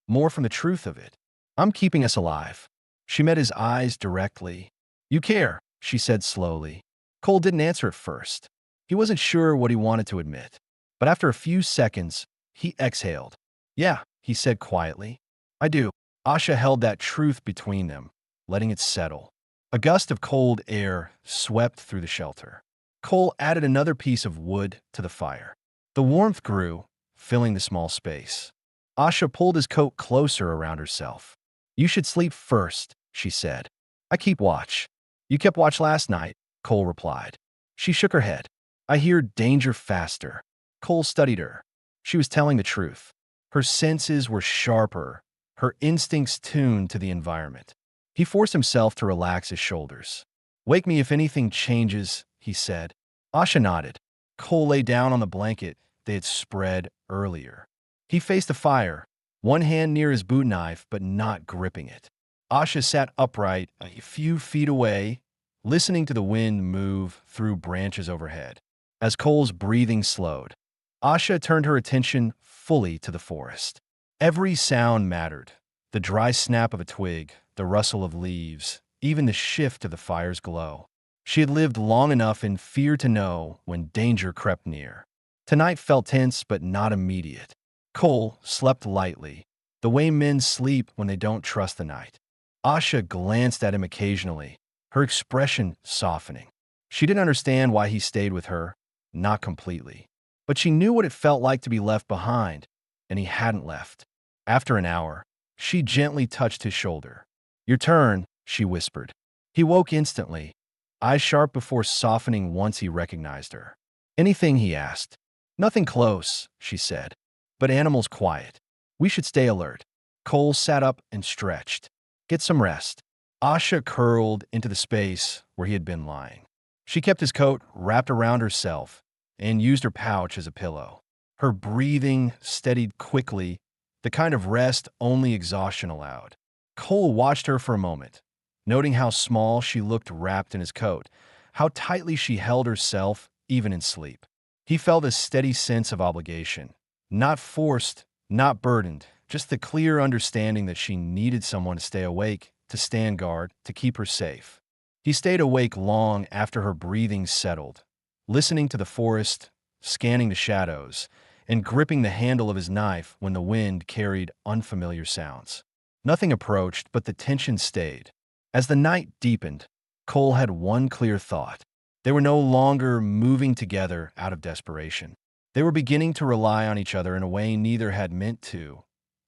more from the truth of it. "I'm keeping us alive." She met his eyes directly. "You care," she said slowly. Cole didn't answer at first. He wasn't sure what he wanted to admit. But after a few seconds, he exhaled. "Yeah," he said quietly. "I do." Asha held that truth between them, letting it settle. A gust of cold air swept through the shelter. Cole added another piece of wood to the fire. The warmth grew, filling the small space. Asha pulled his coat closer around herself. "You should sleep first," she said. "I keep watch." "You kept watch last night," Cole replied. She shook her head. "I hear danger faster." Cole studied her. She was telling the truth. Her senses were sharper, her instincts tuned to the environment. He forced himself to relax his shoulders. "Wake me if anything changes," he said. Asha nodded. Cole lay down on the blanket they had spread earlier. He faced the fire, one hand near his boot knife but not gripping it. Asha sat upright a few feet away, listening to the wind move through branches overhead. As Cole's breathing slowed, Asha turned her attention fully to the forest. Every sound mattered. The dry snap of a twig, the rustle of leaves, even the shift of the fire's glow. She had lived long enough in fear to know when danger crept near. Tonight felt tense but not immediate. Cole slept lightly, the way men sleep when they don't trust the night. Asha glanced at him occasionally, her expression softening. She didn't understand why he stayed with her, not completely. But she knew what it felt like to be left behind, and he hadn't left. After an hour, she gently touched his shoulder. "Your turn," she whispered. He woke instantly, eyes sharp before softening once he recognized her. "Anything?" he asked. "Nothing close," she said. "But animals quiet. We should stay alert." Cole sat up and stretched. "Get some rest." Asha curled into the space where he had been lying. She kept his coat wrapped around herself and used her pouch as a pillow. Her breathing steadied quickly, the kind of rest only exhaustion allowed. Cole watched her for a moment, noting how small she looked wrapped in his coat, how tightly she held herself even in sleep. He felt a steady sense of obligation, not forced, not burdened, just the clear understanding that she needed someone to stay awake, to stand guard, to keep her safe. He stayed awake long after her breathing settled, listening to the forest, scanning the shadows, and gripping the handle of his knife when the wind carried unfamiliar sounds. Nothing approached, but the tension stayed. As the night deepened, Cole had one clear thought. They were no longer moving together out of desperation. They were beginning to rely on each other in a way neither had meant to,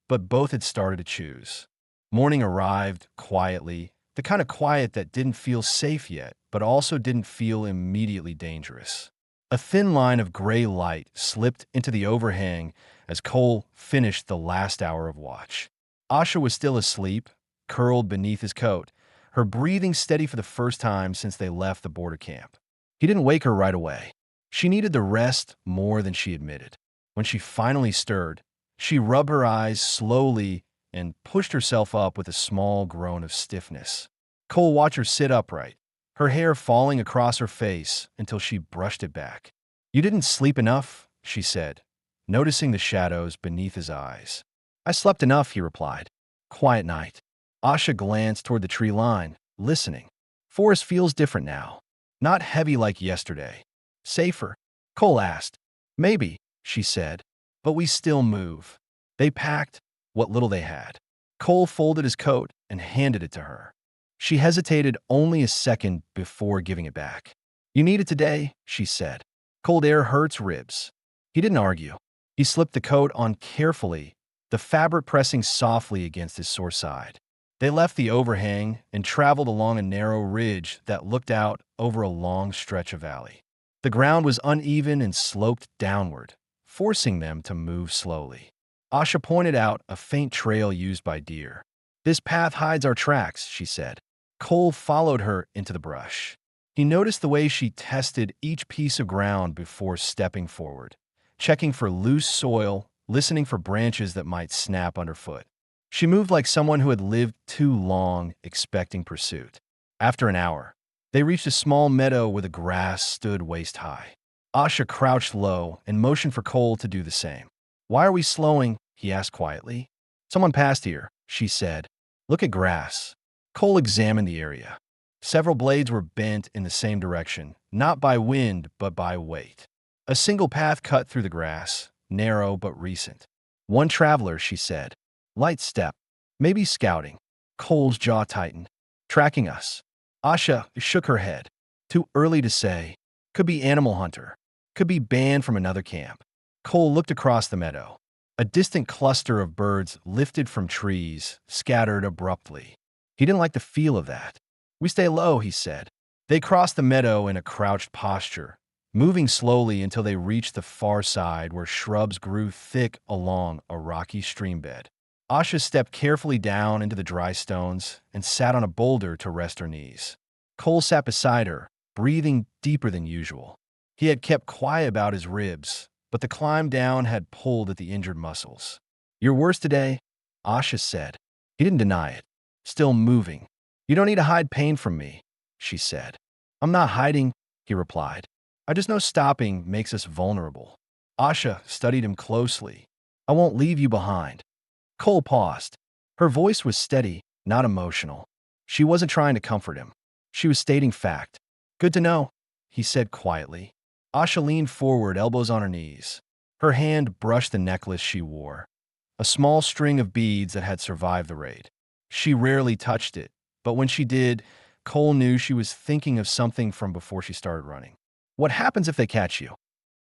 but both had started to choose. Morning arrived quietly, the kind of quiet that didn't feel safe yet, but also didn't feel immediately dangerous. A thin line of gray light slipped into the overhang as Cole finished the last hour of watch. Asha was still asleep, curled beneath his coat, her breathing steady for the first time since they left the border camp. He didn't wake her right away. She needed the rest more than she admitted. When she finally stirred, she rubbed her eyes slowly and pushed herself up with a small groan of stiffness. Cole watched her sit upright, her hair falling across her face until she brushed it back. "You didn't sleep enough," she said, noticing the shadows beneath his eyes. "I slept enough," he replied. "Quiet night." Asha glanced toward the tree line, listening. "Forest feels different now. Not heavy like yesterday. Safer?" Cole asked. "Maybe," she said, "but we still move." They packed what little they had. Cole folded his coat and handed it to her. She hesitated only a second before giving it back. "You need it today," she said. "Cold air hurts ribs." He didn't argue. He slipped the coat on carefully, the fabric pressing softly against his sore side. They left the overhang and traveled along a narrow ridge that looked out over a long stretch of valley. The ground was uneven and sloped downward, forcing them to move slowly. Asha pointed out a faint trail used by deer. "This path hides our tracks," she said. Cole followed her into the brush. He noticed the way she tested each piece of ground before stepping forward, checking for loose soil, listening for branches that might snap underfoot. She moved like someone who had lived too long expecting pursuit. After an hour, they reached a small meadow where the grass stood waist-high. Asha crouched low and motioned for Cole to do the same. "Why are we slowing?" he asked quietly. "Someone passed here," she said. "Look at grass." Cole examined the area. Several blades were bent in the same direction, not by wind but by weight. A single path cut through the grass, narrow but recent. "One traveler," she said. "Light step. Maybe scouting." Cole's jaw tightened. "Tracking us." Asha shook her head. "Too early to say. Could be animal hunter. Could be banned from another camp." Cole looked across the meadow. A distant cluster of birds lifted from trees, scattered abruptly. He didn't like the feel of that. "We stay low," he said. They crossed the meadow in a crouched posture, moving slowly until they reached the far side where shrubs grew thick along a rocky streambed. Asha stepped carefully down into the dry stones and sat on a boulder to rest her knees. Cole sat beside her, breathing deeper than usual. He had kept quiet about his ribs, but the climb down had pulled at the injured muscles. "You're worse today," Asha said. He didn't deny it. Still moving. "You don't need to hide pain from me," she said. "I'm not hiding," he replied. "I just know stopping makes us vulnerable." Asha studied him closely. "I won't leave you behind." Cole paused. Her voice was steady, not emotional. She wasn't trying to comfort him. She was stating fact. "Good to know," he said quietly. Asha leaned forward, elbows on her knees. Her hand brushed the necklace she wore, a small string of beads that had survived the raid. She rarely touched it, but when she did, Cole knew she was thinking of something from before she started running. "What happens if they catch you?"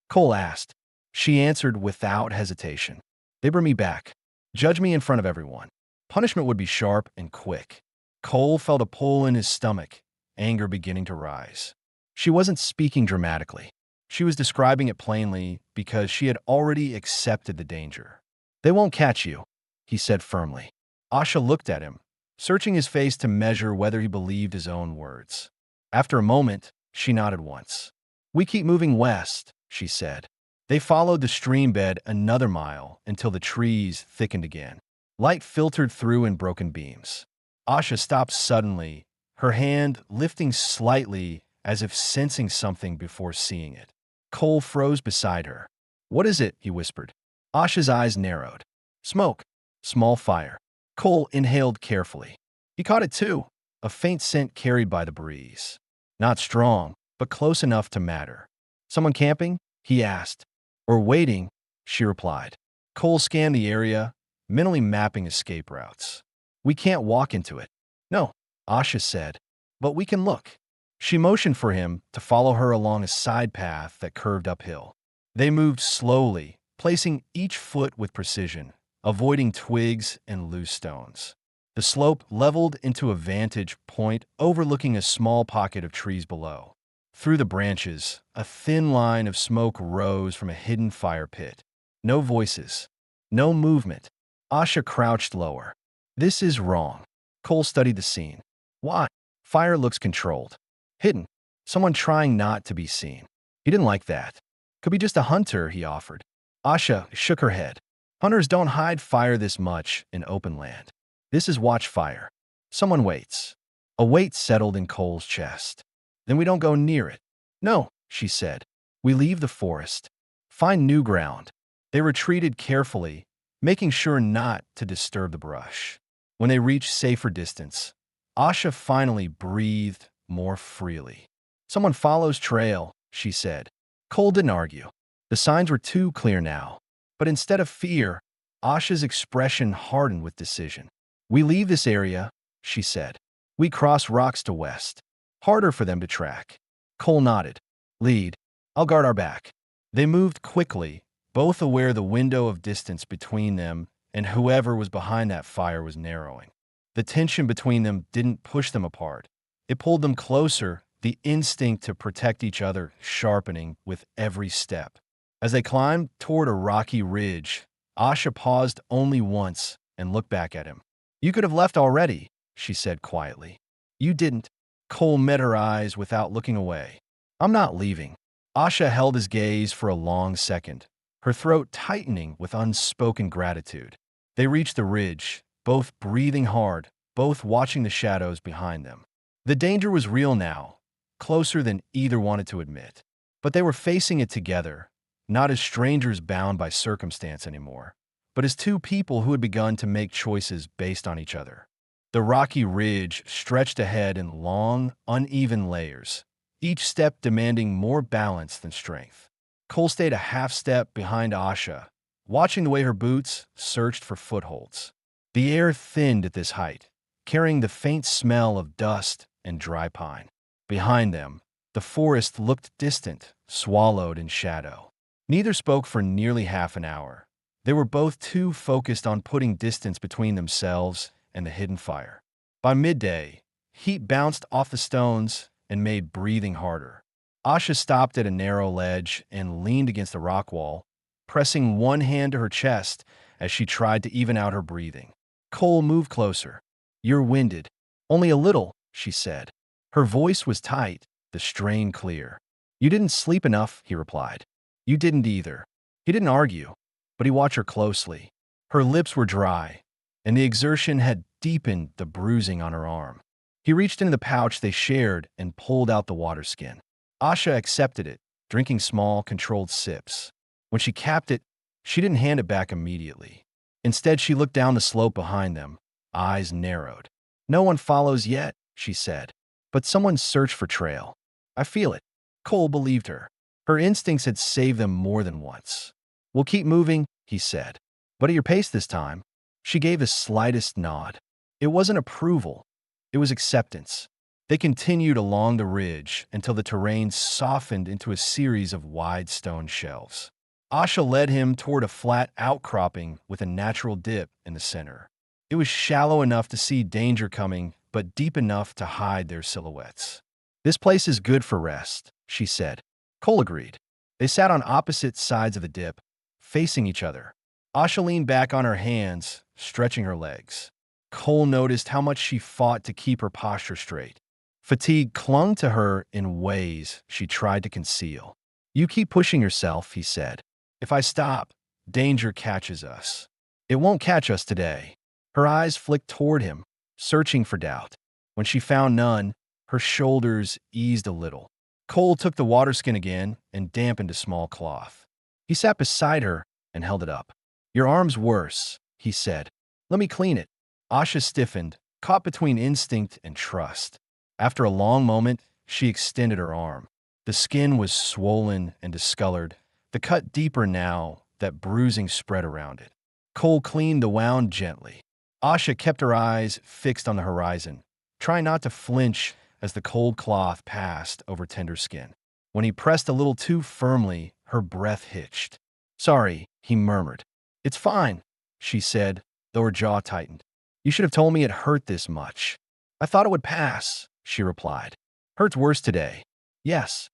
Cole asked. She answered without hesitation. "They bring me back. Judge me in front of everyone. Punishment would be sharp and quick." Cole felt a pull in his stomach, anger beginning to rise. She wasn't speaking dramatically. She was describing it plainly because she had already accepted the danger. "They won't catch you," he said firmly. Asha looked at him, searching his face to measure whether he believed his own words. After a moment, she nodded once. "We keep moving west," she said. They followed the stream bed another mile until the trees thickened again. Light filtered through in broken beams. Asha stopped suddenly, her hand lifting slightly as if sensing something before seeing it. Cole froze beside her. "What is it?" he whispered. Asha's eyes narrowed. "Smoke. Small fire." Cole inhaled carefully. He caught it too, a faint scent carried by the breeze. Not strong, but close enough to matter. "Someone camping?" he asked. "Or waiting," she replied. Cole scanned the area, mentally mapping escape routes. "We can't walk into it." "No," Asha said, "but we can look." She motioned for him to follow her along a side path that curved uphill. They moved slowly, placing each foot with precision, avoiding twigs and loose stones. The slope leveled into a vantage point overlooking a small pocket of trees below. Through the branches, a thin line of smoke rose from a hidden fire pit. No voices. No movement. Asha crouched lower. "This is wrong." Cole studied the scene. "Why?" "Fire looks controlled. Hidden. Someone trying not to be seen." He didn't like that. "Could be just a hunter," he offered. Asha shook her head. "Hunters don't hide fire this much in open land. This is watch fire. Someone waits." A weight settled in Cole's chest. "Then we don't go near it." "No," she said. "We leave the forest. Find new ground." They retreated carefully, making sure not to disturb the brush. When they reached safer distance, Asha finally breathed more freely. "Someone follows trail," she said. Cole didn't argue. The signs were too clear now. But instead of fear, Asha's expression hardened with decision. "We leave this area," she said. "We cross rocks to west. Harder for them to track." Cole nodded. "Lead. I'll guard our back." They moved quickly, both aware the window of distance between them and whoever was behind that fire was narrowing. The tension between them didn't push them apart. It pulled them closer, the instinct to protect each other sharpening with every step. As they climbed toward a rocky ridge, Asha paused only once and looked back at him. "You could have left already," she said quietly. "You didn't." Cole met her eyes without looking away. "I'm not leaving." Asha held his gaze for a long second, her throat tightening with unspoken gratitude. They reached the ridge, both breathing hard, both watching the shadows behind them. The danger was real now, closer than either wanted to admit. But they were facing it together, not as strangers bound by circumstance anymore, but as two people who had begun to make choices based on each other. The rocky ridge stretched ahead in long, uneven layers, each step demanding more balance than strength. Cole stayed a half step behind Asha, watching the way her boots searched for footholds. The air thinned at this height, carrying the faint smell of dust and dry pine. Behind them, the forest looked distant, swallowed in shadow. Neither spoke for nearly half an hour. They were both too focused on putting distance between themselves and the hidden fire. By midday, heat bounced off the stones and made breathing harder. Asha stopped at a narrow ledge and leaned against the rock wall, pressing one hand to her chest as she tried to even out her breathing. Cole moved closer. "You're winded." "Only a little," she said. Her voice was tight, the strain clear. "You didn't sleep enough," he replied. "You didn't either." He didn't argue, but he watched her closely. Her lips were dry, and the exertion had deepened the bruising on her arm. He reached into the pouch they shared and pulled out the water skin. Asha accepted it, drinking small, controlled sips. When she capped it, she didn't hand it back immediately. Instead, she looked down the slope behind them, eyes narrowed. "No one follows yet," she said, "but someone's searched for trail. I feel it." Cole believed her. Her instincts had saved them more than once. "We'll keep moving," he said. "But at your pace this time." She gave the slightest nod. It wasn't approval. It was acceptance. They continued along the ridge until the terrain softened into a series of wide stone shelves. Asha led him toward a flat outcropping with a natural dip in the center. It was shallow enough to see danger coming, but deep enough to hide their silhouettes. "This place is good for rest," she said. Cole agreed. They sat on opposite sides of the dip, facing each other. Asha leaned back on her hands, stretching her legs. Cole noticed how much she fought to keep her posture straight. Fatigue clung to her in ways she tried to conceal. "You keep pushing yourself," he said. "If I stop, danger catches us." "It won't catch us today." Her eyes flicked toward him, searching for doubt. When she found none, her shoulders eased a little. Cole took the water skin again and dampened a small cloth. He sat beside her and held it up. "Your arm's worse," he said. "Let me clean it." Asha stiffened, caught between instinct and trust. After a long moment, she extended her arm. The skin was swollen and discolored, the cut deeper now that bruising spread around it. Cole cleaned the wound gently. Asha kept her eyes fixed on the horizon, trying not to flinch as the cold cloth passed over tender skin. When he pressed a little too firmly, her breath hitched. "Sorry," he murmured. "It's fine," she said, though her jaw tightened. "You should have told me it hurt this much." "I thought it would pass," she replied. "Hurts worse today." "Yes."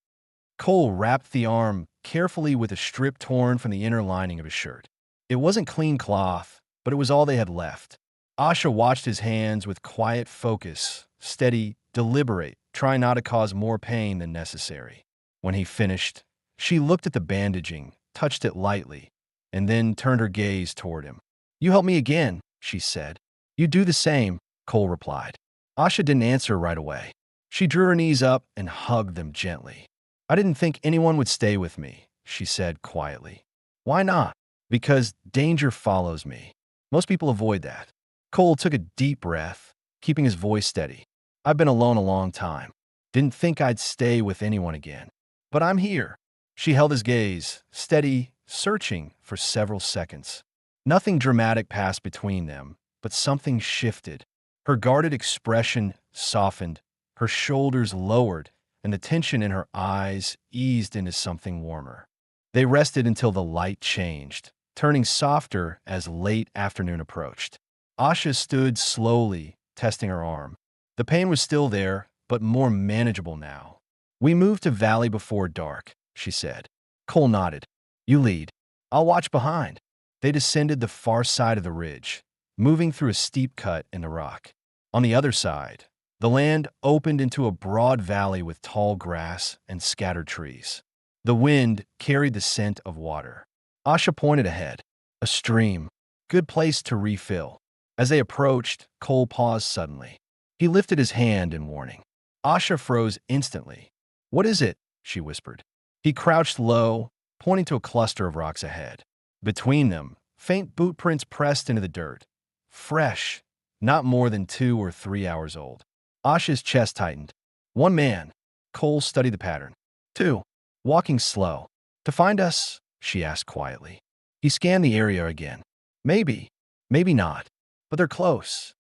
Cole wrapped the arm carefully with a strip torn from the inner lining of his shirt. It wasn't clean cloth, but it was all they had left. Asha watched his hands with quiet focus, steady, deliberate, trying not to cause more pain than necessary. When he finished, she looked at the bandaging, touched it lightly, and then turned her gaze toward him. "You help me again," she said. "You do the same," Cole replied. Asha didn't answer right away. She drew her knees up and hugged them gently. "I didn't think anyone would stay with me," she said quietly. "Why not?" "Because danger follows me. Most people avoid that." Cole took a deep breath, keeping his voice steady. "I've been alone a long time. Didn't think I'd stay with anyone again. But I'm here." She held his gaze, steady, searching for several seconds. Nothing dramatic passed between them, but something shifted. Her guarded expression softened, her shoulders lowered, and the tension in her eyes eased into something warmer. They rested until the light changed, turning softer as late afternoon approached. Asha stood slowly, testing her arm. The pain was still there, but more manageable now. "We moved to Valley before dark," she said. Cole nodded. You lead. I'll watch behind. They descended the far side of the ridge, moving through a steep cut in the rock. On the other side, the land opened into a broad valley with tall grass and scattered trees. The wind carried the scent of water. Asha pointed ahead. A stream. Good place to refill. As they approached, Cole paused suddenly. He lifted his hand in warning. Asha froze instantly. "What is it?" she whispered. He crouched low, pointing to a cluster of rocks ahead. Between them, faint boot prints pressed into the dirt. Fresh, not more than 2 or 3 hours old. Asha's chest tightened. One man. Cole studied the pattern. Two. Walking slow. To find us? She asked quietly. He scanned the area again. Maybe. Maybe not. But they're close.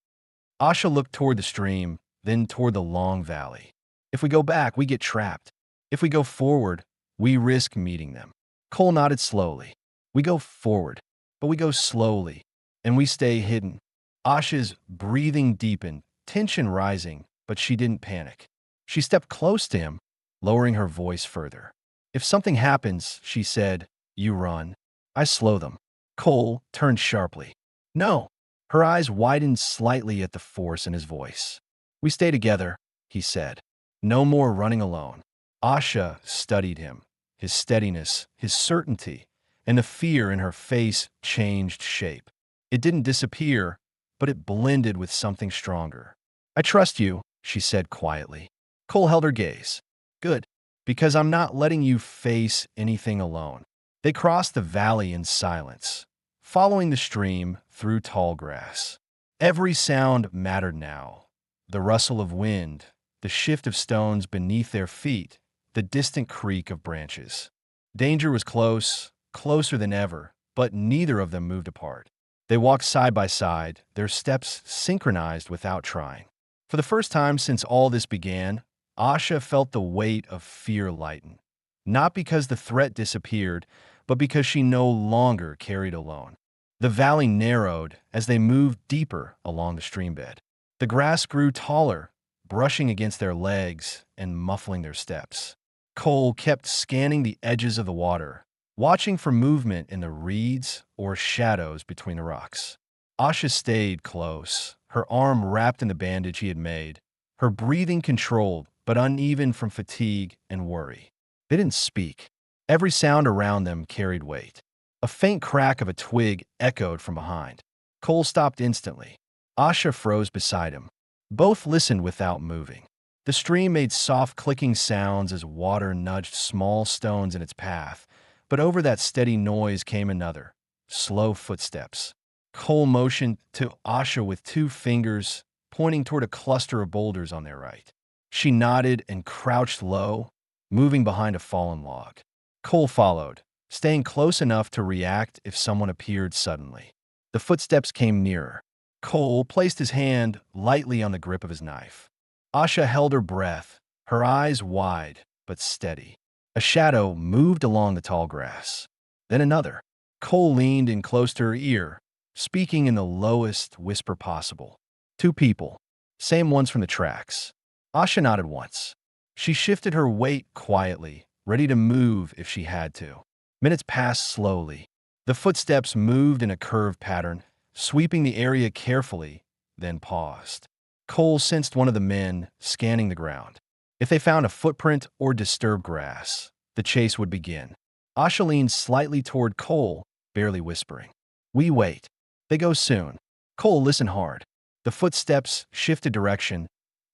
Asha looked toward the stream, then toward the long valley. If we go back, we get trapped. If we go forward, we risk meeting them. Cole nodded slowly. We go forward, but we go slowly, and we stay hidden. Asha's breathing deepened, tension rising, but she didn't panic. She stepped close to him, lowering her voice further. If something happens, she said, you run. I slow them. Cole turned sharply. No. Her eyes widened slightly at the force in his voice. We stay together, he said. No more running alone. Asha studied him, his steadiness, his certainty, and the fear in her face changed shape. It didn't disappear, but it blended with something stronger. I trust you, she said quietly. Cole held her gaze. Good, because I'm not letting you face anything alone. They crossed the valley in silence, following the stream through tall grass. Every sound mattered now. The rustle of wind, the shift of stones beneath their feet, the distant creak of branches. Danger was close, closer than ever, but neither of them moved apart. They walked side by side, their steps synchronized without trying. For the first time since all this began, Asha felt the weight of fear lighten. Not because the threat disappeared, but because she no longer carried alone. The valley narrowed as they moved deeper along the streambed. The grass grew taller, brushing against their legs and muffling their steps. Cole kept scanning the edges of the water, watching for movement in the reeds or shadows between the rocks. Asha stayed close, her arm wrapped in the bandage he had made, her breathing controlled but uneven from fatigue and worry. They didn't speak. Every sound around them carried weight. A faint crack of a twig echoed from behind. Cole stopped instantly. Asha froze beside him. Both listened without moving. The stream made soft clicking sounds as water nudged small stones in its path, but over that steady noise came another, slow footsteps. Cole motioned to Asha with 2 fingers, pointing toward a cluster of boulders on their right. She nodded and crouched low, moving behind a fallen log. Cole followed, staying close enough to react if someone appeared suddenly. The footsteps came nearer. Cole placed his hand lightly on the grip of his knife. Asha held her breath, her eyes wide but steady. A shadow moved along the tall grass. Then another. Cole leaned in close to her ear, speaking in the lowest whisper possible. 2 people, same ones from the tracks. Asha nodded once. She shifted her weight quietly, ready to move if she had to. Minutes passed slowly. The footsteps moved in a curved pattern, sweeping the area carefully, then paused. Cole sensed one of the men scanning the ground. If they found a footprint or disturbed grass, the chase would begin. Asha leaned slightly toward Cole, barely whispering. We wait. They go soon. Cole listened hard. The footsteps shifted direction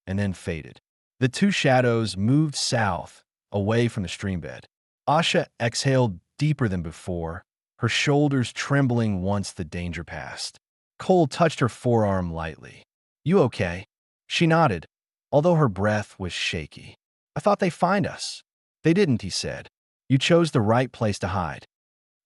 and then faded. The 2 shadows moved south, away from the streambed. Asha exhaled deeper than before, her shoulders trembling once the danger passed. Cole touched her forearm lightly. You okay? She nodded, although her breath was shaky. I thought they'd find us. They didn't, he said. You chose the right place to hide.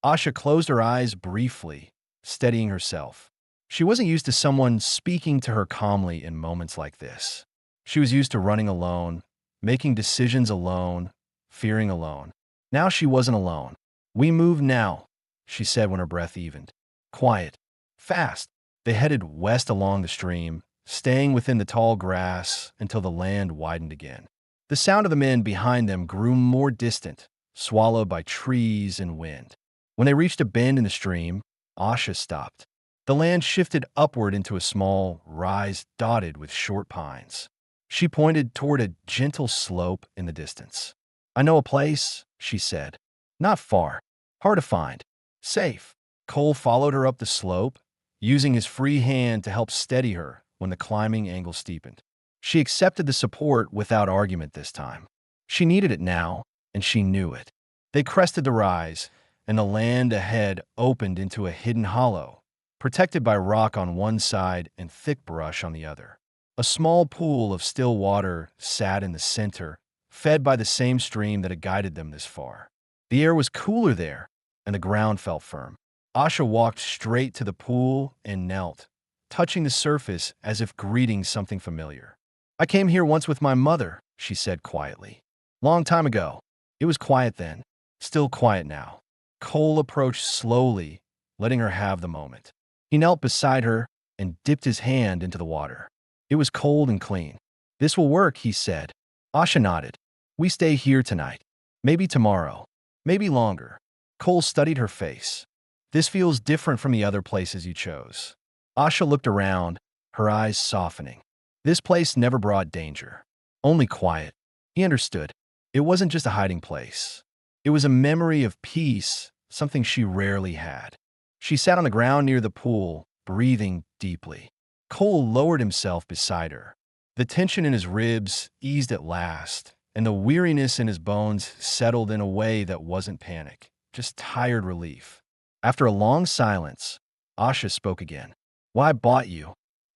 Asha closed her eyes briefly, steadying herself. She wasn't used to someone speaking to her calmly in moments like this. She was used to running alone, making decisions alone, fearing alone. Now she wasn't alone. We move now, she said when her breath evened. Quiet. Fast. They headed west along the stream, staying within the tall grass until the land widened again. The sound of the men behind them grew more distant, swallowed by trees and wind. When they reached a bend in the stream, Asha stopped. The land shifted upward into a small rise dotted with short pines. She pointed toward a gentle slope in the distance. "I know a place," she said. "Not far. Hard to find. Safe." Cole followed her up the slope, using his free hand to help steady her when the climbing angle steepened. She accepted the support without argument this time. She needed it now, and she knew it. They crested the rise, and the land ahead opened into a hidden hollow, protected by rock on one side and thick brush on the other. A small pool of still water sat in the center, fed by the same stream that had guided them this far. The air was cooler there, and the ground felt firm. Asha walked straight to the pool and knelt, touching the surface as if greeting something familiar. "I came here once with my mother," she said quietly. "Long time ago." It was quiet then, still quiet now. Cole approached slowly, letting her have the moment. He knelt beside her and dipped his hand into the water. It was cold and clean. "This will work," he said. Asha nodded. "We stay here tonight. Maybe tomorrow. Maybe longer." Cole studied her face. "This feels different from the other places you chose." Asha looked around, her eyes softening. This place never brought danger, only quiet. He understood. It wasn't just a hiding place. It was a memory of peace, something she rarely had. She sat on the ground near the pool, breathing deeply. Cole lowered himself beside her. The tension in his ribs eased at last, and the weariness in his bones settled in a way that wasn't panic, just tired relief. After a long silence, Asha spoke again. "Why I bought you?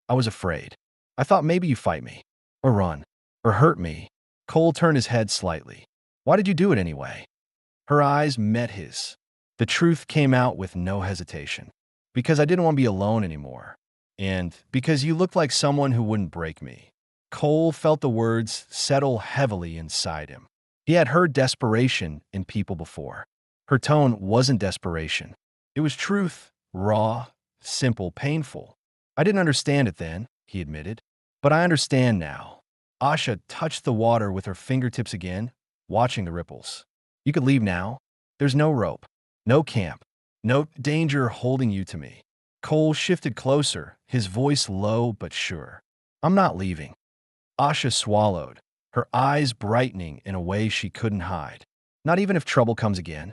I was afraid. I thought maybe you fight me, or run, or hurt me." Cole turned his head slightly. "Why did you do it anyway?" Her eyes met his. The truth came out with no hesitation. "Because I didn't want to be alone anymore. And because you looked like someone who wouldn't break me." Cole felt the words settle heavily inside him. He had heard desperation in people before. Her tone wasn't desperation. It was truth, raw, simple, painful. "I didn't understand it then," he admitted. "But I understand now." Asha touched the water with her fingertips again, watching the ripples. "You could leave now. There's no rope, no camp, no danger holding you to me." Cole shifted closer, his voice low but sure. "I'm not leaving." Asha swallowed, her eyes brightening in a way she couldn't hide. "Not even if trouble comes again?"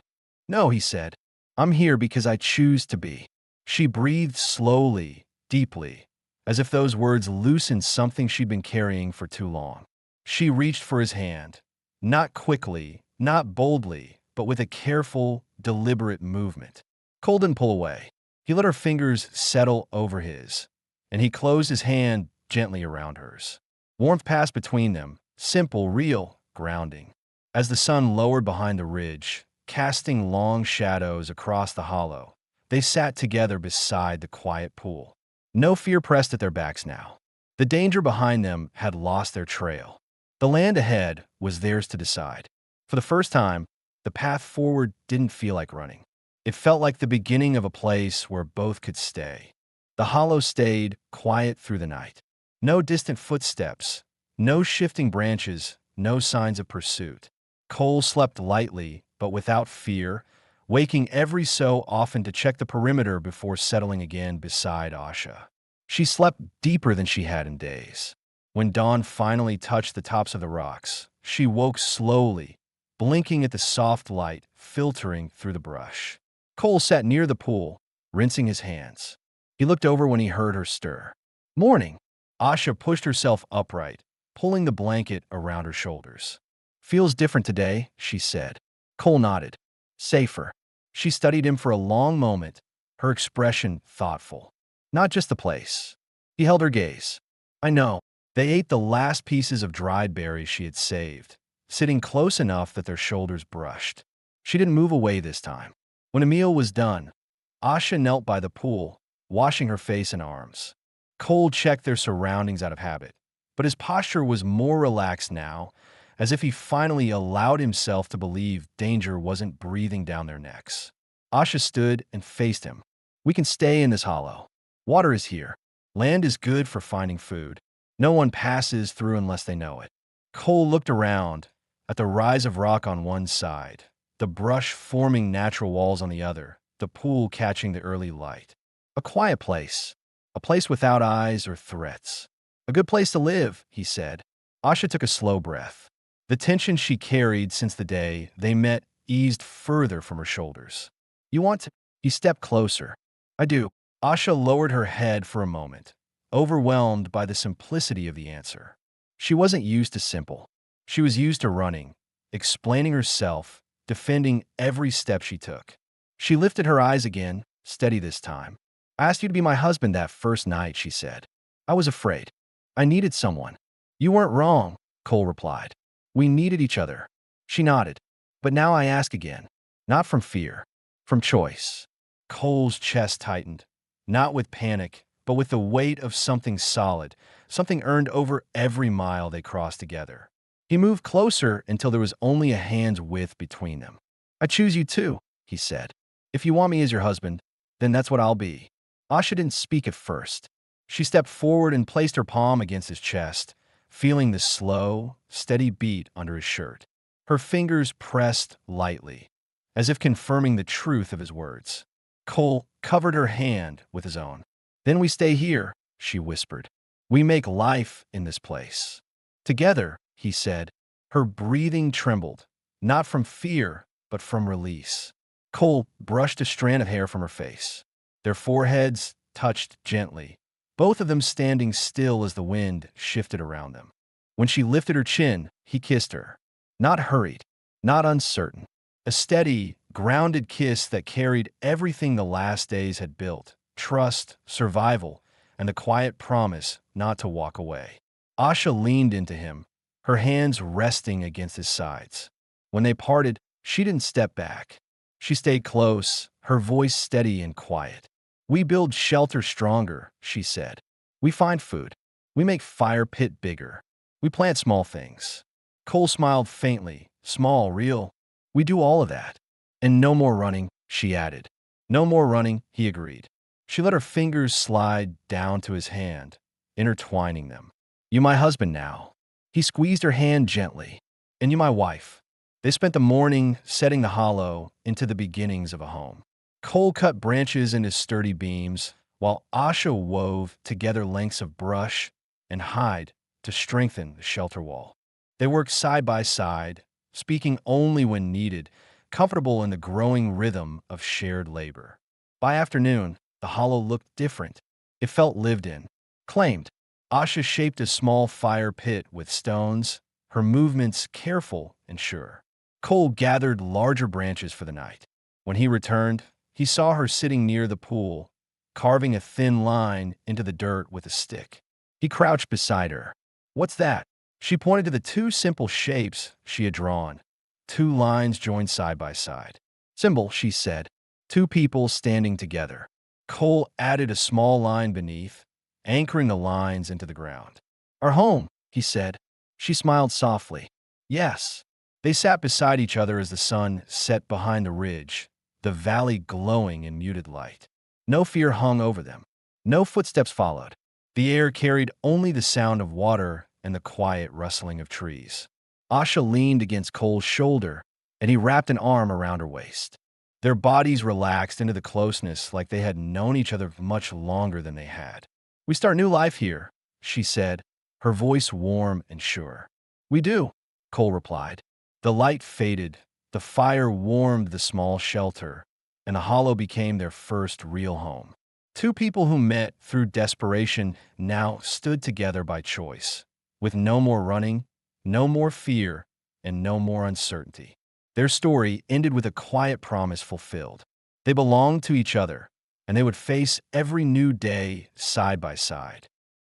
"No," he said. "I'm here because I choose to be." She breathed slowly, deeply, as if those words loosened something she'd been carrying for too long. She reached for his hand, not quickly, not boldly, but with a careful, deliberate movement. Cole didn't pull away. He let her fingers settle over his, and he closed his hand gently around hers. Warmth passed between them, simple, real, grounding. As the sun lowered behind the ridge, casting long shadows across the hollow, they sat together beside the quiet pool. No fear pressed at their backs now. The danger behind them had lost their trail. The land ahead was theirs to decide. For the first time, the path forward didn't feel like running. It felt like the beginning of a place where both could stay. The hollow stayed quiet through the night. No distant footsteps, no shifting branches, no signs of pursuit. Cole slept lightly, but without fear, waking every so often to check the perimeter before settling again beside Asha. She slept deeper than she had in days. When dawn finally touched the tops of the rocks, she woke slowly, blinking at the soft light filtering through the brush. Cole sat near the pool, rinsing his hands. He looked over when he heard her stir. "Morning." Asha pushed herself upright, pulling the blanket around her shoulders. "Feels different today," she said. Cole nodded. "Safer." She studied him for a long moment, her expression thoughtful. "Not just the place." He held her gaze. "I know." They ate the last pieces of dried berries she had saved, sitting close enough that their shoulders brushed. She didn't move away this time. When a meal was done, Asha knelt by the pool, washing her face and arms. Cole checked their surroundings out of habit, but his posture was more relaxed now, as if he finally allowed himself to believe danger wasn't breathing down their necks. Asha stood and faced him. "We can stay in this hollow. Water is here. Land is good for finding food. No one passes through unless they know it." Cole looked around at the rise of rock on one side, the brush forming natural walls on the other, the pool catching the early light. A quiet place. A place without eyes or threats. A good place to live, he said. Asha took a slow breath. The tension she carried since the day they met eased further from her shoulders. You want to? He stepped closer. I do. Asha lowered her head for a moment, overwhelmed by the simplicity of the answer. She wasn't used to simple. She was used to running, explaining herself, defending every step she took. She lifted her eyes again, steady this time. I asked you to be my husband that first night, she said. I was afraid. I needed someone. You weren't wrong, Cole replied. We needed each other. She nodded. But now I ask again, not from fear, from choice. Cole's chest tightened, not with panic, but with the weight of something solid, something earned over every mile they crossed together. He moved closer until there was only a hand's width between them. I choose you too, he said. If you want me as your husband, then that's what I'll be. Asha didn't speak at first. She stepped forward and placed her palm against his chest, feeling the slow, steady beat under his shirt. Her fingers pressed lightly, as if confirming the truth of his words. Cole covered her hand with his own. Then we stay here, she whispered. We make life in this place. Together, he said. Her breathing trembled, not from fear, but from release. Cole brushed a strand of hair from her face. Their foreheads touched gently, both of them standing still as the wind shifted around them. When she lifted her chin, he kissed her. Not hurried, not uncertain. A steady, grounded kiss that carried everything the last days had built: trust, survival, and the quiet promise not to walk away. Asha leaned into him, her hands resting against his sides. When they parted, she didn't step back. She stayed close, her voice steady and quiet. We build shelter stronger, she said. We find food. We make fire pit bigger. We plant small things. Cole smiled faintly. Small, real. We do all of that. And no more running, she added. No more running, he agreed. She let her fingers slide down to his hand, intertwining them. You my husband now. He squeezed her hand gently. And you my wife. They spent the morning setting the hollow into the beginnings of a home. Cole cut branches into sturdy beams, while Asha wove together lengths of brush and hide to strengthen the shelter wall. They worked side by side, speaking only when needed, comfortable in the growing rhythm of shared labor. By afternoon, the hollow looked different. It felt lived in, claimed. Asha shaped a small fire pit with stones, her movements careful and sure. Cole gathered larger branches for the night. When he returned, he saw her sitting near the pool, carving a thin line into the dirt with a stick. He crouched beside her. What's that? She pointed to the two simple shapes she had drawn. Two lines joined side by side. Symbol, she said. Two people standing together. Cole added a small line beneath, anchoring the lines into the ground. Our home, he said. She smiled softly. Yes. They sat beside each other as the sun set behind the ridge, the valley glowing in muted light. No fear hung over them. No footsteps followed. The air carried only the sound of water and the quiet rustling of trees. Asha leaned against Cole's shoulder, and he wrapped an arm around her waist. Their bodies relaxed into the closeness like they had known each other much longer than they had. We start new life here, she said, her voice warm and sure. We do, Cole replied. The light faded, the fire warmed the small shelter, and the hollow became their first real home. Two people who met through desperation now stood together by choice, with no more running, no more fear, and no more uncertainty. Their story ended with a quiet promise fulfilled. They belonged to each other, and they would face every new day side by side.